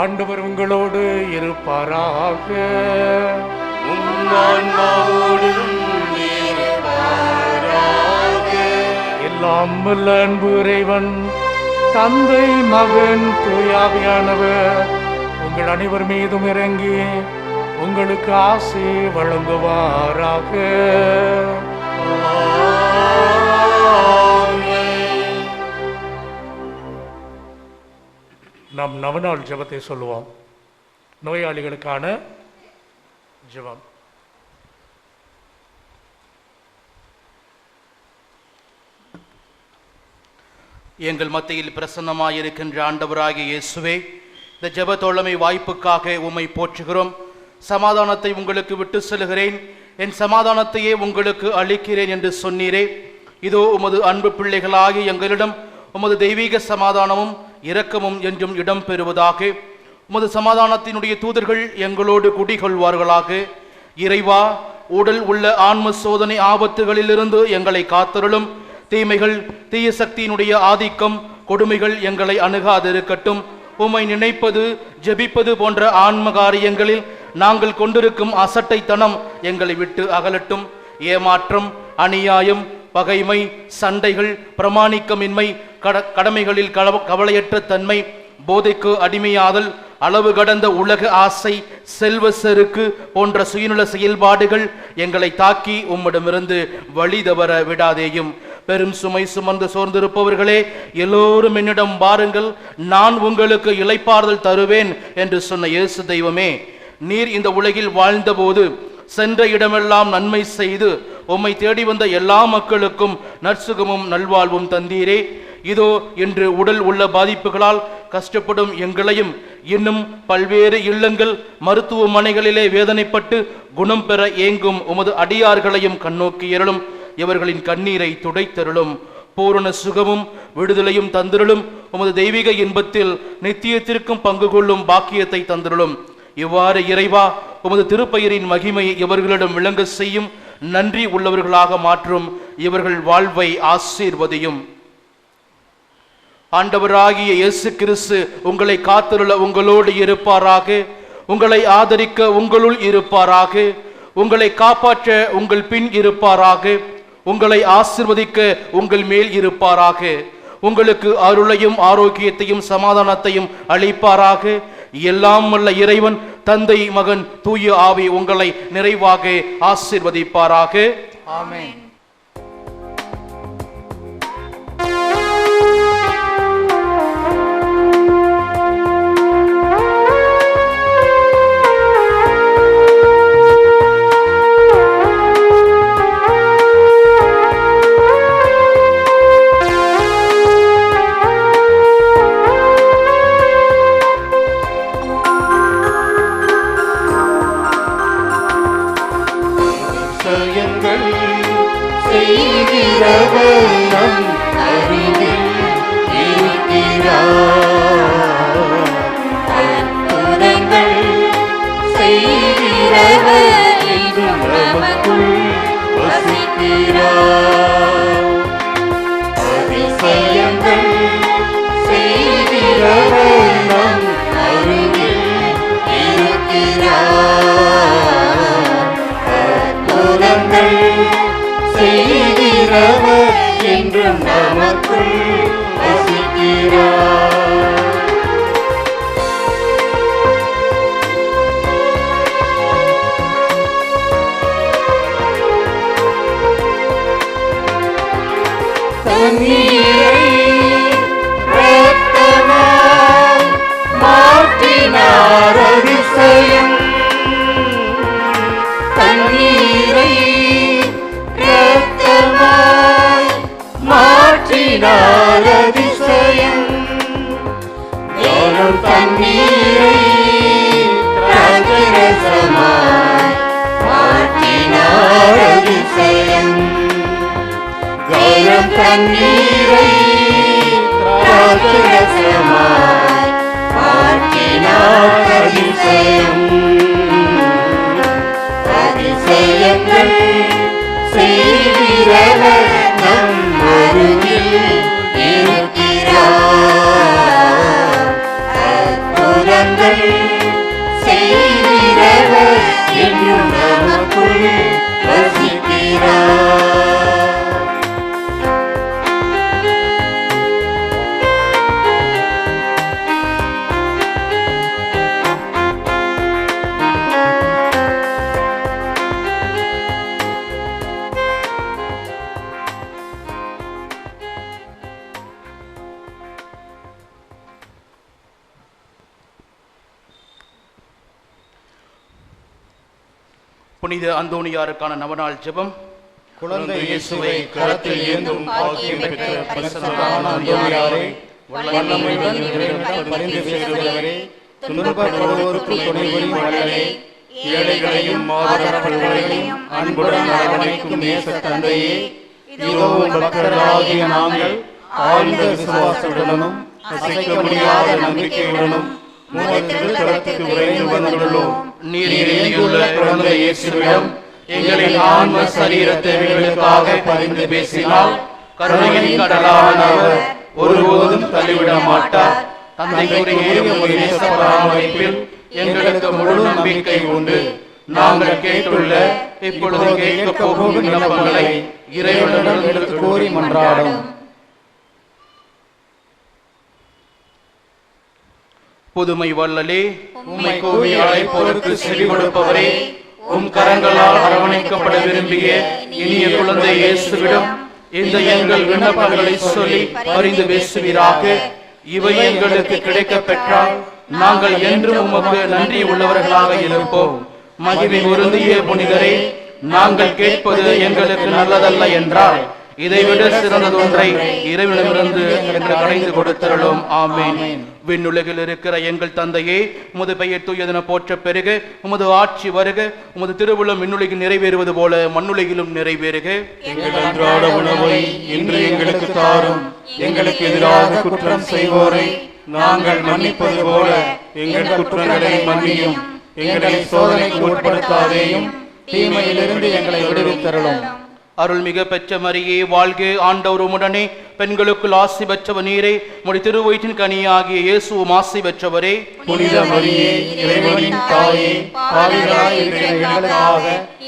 ஆண்டவர் உங்களோடு இருப்பாராக. எல்லாம் வல்ல அன்பு இறைவன் தந்தை, மகன், தூயாவியானவர் உங்கள் அனைவர் மீதும் இறங்கி உங்களுக்கு ஆசி வழங்குவாராக. நாம் நவநாள் ஜெபத்தை சொல்லுவோம். நோயாளிகளுக்கான ஜெபம். எங்கள் மத்தியில் பிரசன்னமாயிருக்கின்ற ஆண்டவராகிய இயேசுவே, இந்த ஜெப தோழமை வாய்ப்புக்காக உம்மை போற்றுகிறோம். சமாதானத்தை உங்களுக்கு விட்டு செல்கிறேன், என் சமாதானத்தையே உங்களுக்கு அளிக்கிறேன் என்று சொன்னீரே. இதோ உமது அன்பு பிள்ளைகளாகிய எங்களிடம் உமது தெய்வீக சமாதானமும் இரக்கமும் என்றும் இடம் பெறுவதாக. உமது சமாதானத்தினுடைய தூதர்கள் எங்களோடு குடிகொள்வார்களாக. இறைவா, உடல் உள்ள ஆன்ம சோதனை ஆபத்துகளிலிருந்து எங்களை காத்தருளும். தீமைகள், தீய சக்தியினுடைய ஆதிக்கம், கொடுமைகள் எங்களை அணுகாதிருக்கட்டும். உம்மை நினைப்பது, ஜெபிப்பது போன்ற ஆன்ம காரியங்களில் நாங்கள் கொண்டிருக்கும் அசட்டைத்தனம் எங்களை விட்டு அகலட்டும். ஏமாற்றம், அநியாயம், பகைமை, சண்டைகள், பிரமாணிக்கமின்மை, கடமைகளில் கவலையற்ற தன்மை, போதைக்கு அடிமையாதல், அளவு கடந்த உலக ஆசை, செல்வ செருக்கு போன்ற சுயநல செயல்பாடுகள் எங்களை தாக்கி உம்மிடமிருந்து வழி தவற விடாதேயும். பெரும் சுமை சுமந்து சோர்ந்திருப்பவர்களே, எல்லோரும் என்னிடம் வாருங்கள், நான் உங்களுக்கு இளைப்பாறுதல் தருவேன் என்று சொன்ன இயேசு தெய்வமே, நீர் இந்த உலகில் வாழ்ந்தபோது சென்ற இடமெல்லாம் நன்மை செய்து உம்மை தேடி வந்த எல்லா மக்களுக்கும் நற்சுகமும் நல்வாழ்வும் தந்தீரே. இதோ இன்று உடல் உள்ள பாதிப்புகளால் கஷ்டப்படும் எங்களையும், இன்னும் பல்வேறு இல்லங்கள், மருத்துவமனைகளிலே வேதனைப்பட்டு குணம் பெற ஏங்கும் உமது அடியார்களையும் கண்ணோக்கி எறலும். இவர்களின் கண்ணீரை துடைத்தருளும். பூரண சுகமும் விடுதலையும் தந்திரலும். உமது தெய்வீக இன்பத்தில் நித்தியத்திற்கும் பங்கு கொள்ளும் பாக்கியத்தை தந்திரலும். இவ்வாறு இறைவா, உமது திருப்பெயரின் மகிமை இவர்களிடம் விளங்க செய்யும். நன்றி உள்ளவர்களாக மாற்றும். இவர்கள் வாழ்வை ஆசீர்வதியும். ஆண்டவராகிய இயேசு கிறிஸ்து உங்களை காத்தருள உங்களோடு இருப்பாராக. உங்களை ஆதரிக்க உங்களுள் இருப்பாராக. உங்களை காப்பாற்ற உங்கள் பின் இருப்பாராக. உங்களை ஆசீர்வதிக்க உங்கள் மேல் இருப்பாராக. உங்களுக்கு அருளையும் ஆரோக்கியத்தையும் சமாதானத்தையும் அளிப்பாராக. எல்லாம் வல்ல இறைவன், தந்தை, மகன், தூய ஆவி உங்களை நிறைவாக ஆசீர்வதிப்பாராக. ஆமென். என்றும் நமக்குள் வசிக்கிறார். தண்ணீரை இரத்தமாய் மாற்றினார் அதிசயம். தண்ணீரை இரத்தமாய் மாற்றினார் அதிசயம். வெறும் தண்ணீரை திராட்சரசமாய் மாற்றினார் அதிசயம். வெறும் தண்ணீரை திராட்சரசமாய் மாற்றினார் அதிசயம். அதிசயங்கள் செய்கிறவர் நம் அருகில் இருக்கிறார். அற்புதங்கள் செய்கிறவர் என்றும் நமக்குள் வசிக்கிறார். புனித அந்தோணியாருக்கான நவநாள் ஜெபம். குழந்தை இயேசுவை கரத்தில் ஏந்தும் பாக்கியம் பெற்ற பரிசுத்தமான அந்தோணியாரே, வல்லமையுடன் இறைவனிடம் பரிந்து பேசுகிறவரே, துன்பப்படுவோருக்கு துணை புரியும் வள்ளலே, ஏழைகளையும் மாதரப்படுகளையும் அன்புடன் அரவணைக்கும் நேச தந்தையே, இதோ பக்தராகிய நாங்கள் ஆழ்ந்த விசுவாசத்துடனும் அசைக்க முடியாத நம்பிக்கையுடனும் உமது திருத்தலத்துக்கு விரைந்து வந்துள்ளோம். நீர் இறையுள்ள குழந்தை இயேசுவிடம் எங்களின் ஆன்ம சரீர தேவைகளுக்காக பரிந்து பேசினால் கருணையின் கடலான அவர் ஒருபோதும் தள்ளிவிட மாட்டார். தந்தைக்குரிய நேச பராமரிப்பில் எங்களுக்கு முழு நம்பிக்கை உண்டு. நாங்கள் கேட்டுள்ள இப்பொழுது கேட்க போகும் விண்ணப்பங்களை இறைவனிடம் எடுத்து கோரி மன்றாடும். புதுமை வள்ளலே, உம்மை கூவி அழைப்போருக்கு செவி கொடுப்பவரே, உம் கரங்களால் அரவணைக்கப்பட விரும்பிய இனிய குழந்தை இயேசுவிடம் இந்த எங்கள் விண்ணப்பங்களை சொல்லி பரிந்து பேசுவீராக. இவை எங்களுக்கு கிடைக்க பெற்றால் நாங்கள் என்றும் உமக்கு நன்றி உள்ளவர்களாக இருப்போம். மகிமை பொருந்திய புனிதரே, நாங்கள் கேட்பது எங்களுக்கு நல்லதல்ல என்றால் இதைவிட சிறந்ததொன்றை இறைவனிடமிருந்து எங்களுக்கு அடைந்து கொடுத்தருளும். ஆமென். விண்ணுலகில் இருக்கிற எங்கள் தந்தையே, உமது பெயர் தூயதென போற்ற பெருக, உமது ஆட்சி வருக, உமது திருவுளம் விண்ணுலகில் நிறைவேறுவது போல மண்ணுலகிலும் நிறைவேறுக. எங்கள் அன்றாட உணவை இன்று எங்களுக்கு தாரும். எங்களுக்கு எதிராக குற்றம் செய்வோரை நாங்கள் மன்னிப்பது போல எங்கள் குற்றங்களை மன்னியும். எங்களை சோதனைக்கு உட்படுத்தாதேயும், தீமையிலிருந்து எங்களை விடுவித்தருளும். அருள்மிக பெற்ற மரியே வாழ்க, ஆண்டவர் உம்முடனே, பெண்களுக்குள் ஆசி பெற்றவர் நீரே, உம்முடைய திருவயிற்றின் கனியாகிய இயேசுவும் ஆசி பெற்றவரே. புனித மரியே, இறைவனின் தாயே, பாவிகளாய் இருக்கிற எங்களுக்காக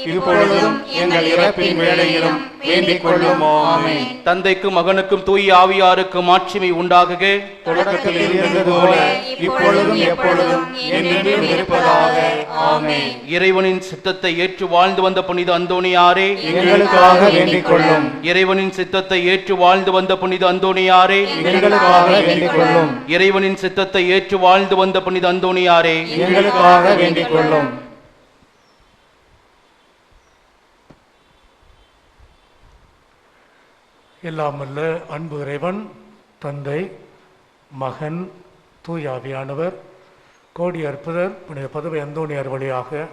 இப்பொழுதும் எங்கள் இறப்பின் வேளையிலும் வேண்டிக் கொள்ளும். ஆமென். தந்தைக்கும் மகனுக்கும் தூய ஆவியாருக்கும் மாட்சிமை உண்டாகுக. தொடக்கத்தில் இருந்தது போல இப்பொழுதும் எப்பொழுதும் என்றென்றும் இருப்பதாக. ஆமென். இறைவனின் சித்தத்தை ஏற்று வாழ்ந்து வந்த புனித அந்தோணியாரே, எங்களுக்காக வேண்டிக் கொள்ளும். இறைவனின் சித்தத்தை ஏற்று வாழ்ந்து வந்த புனித அந்தோணியாரே, எங்களுக்காக வேண்டிக் கொள்ளும். இறைவனின் சித்தத்தை ஏற்று வாழ்ந்து வந்த புனித அந்தோணியாரே, எங்களுக்காக வேண்டிக் கொள்ளும். எல்லாம் வல்ல அன்பு இறைவன் தந்தை, மகன், தூய ஆவியானவர் கோடி அற்புதர் புனித பதுவை அந்தோணியார் வழியாக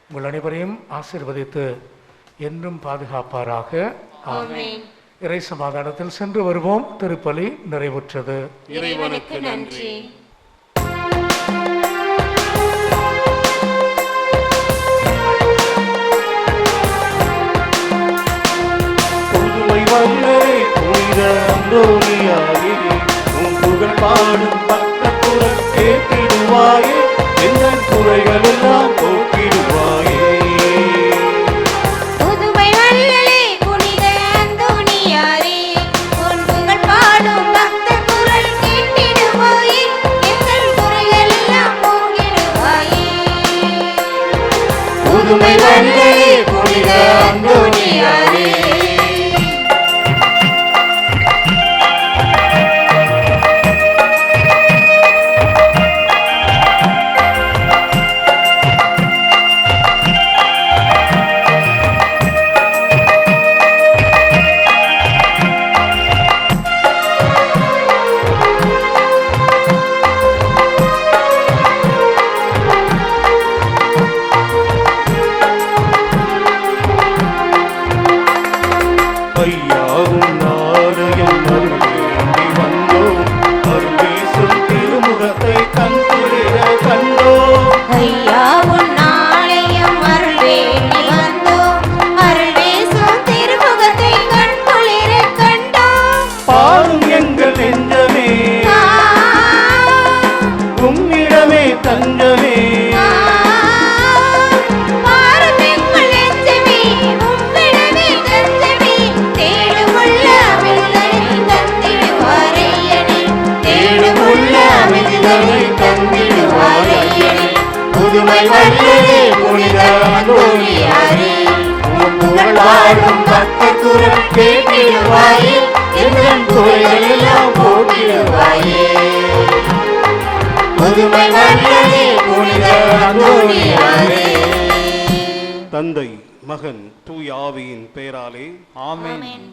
உங்கள் அனைவரையும் ஆசீர்வதித்து என்றும் பாதுகாப்பாராக. ஆமென். இறை சமாதானத்தில் சென்று வருவோம். திருப்பலி நிறைவுற்றது. இறைவனுக்கு நன்றி. அந்தோணியாரே, உன் புகழ் பாடும் பக்தர் குரல் கேட்டிடுவாயே, எங்கள் குறைகள் எல்லாம் போக்கிடுவாயே. புதுமை வள்ளலே, புனித அந்தோணியாரே, உன் புகழ் பாடும் பக்தர் குரல் கேட்டிடுவாயே, எங்கள் குறைகள் எல்லாம் போக்கிடுவாயே. புதுமை வள்ளலே, புனித அந்தோணியாரே. புதுமை வள்ளலே, புனித அந்தோணியாரே, உன் புகழ் பாடும் பக்தர் குரல் கேட்டிடுவாயே, எங்கள் குறைகள் எல்லாம் போக்கிடுவாயே. புதுமை வள்ளலே, புனித அந்தோணியாரே. தந்தை மகன் தூய ஆவியின் பெயராலே ஆமென்.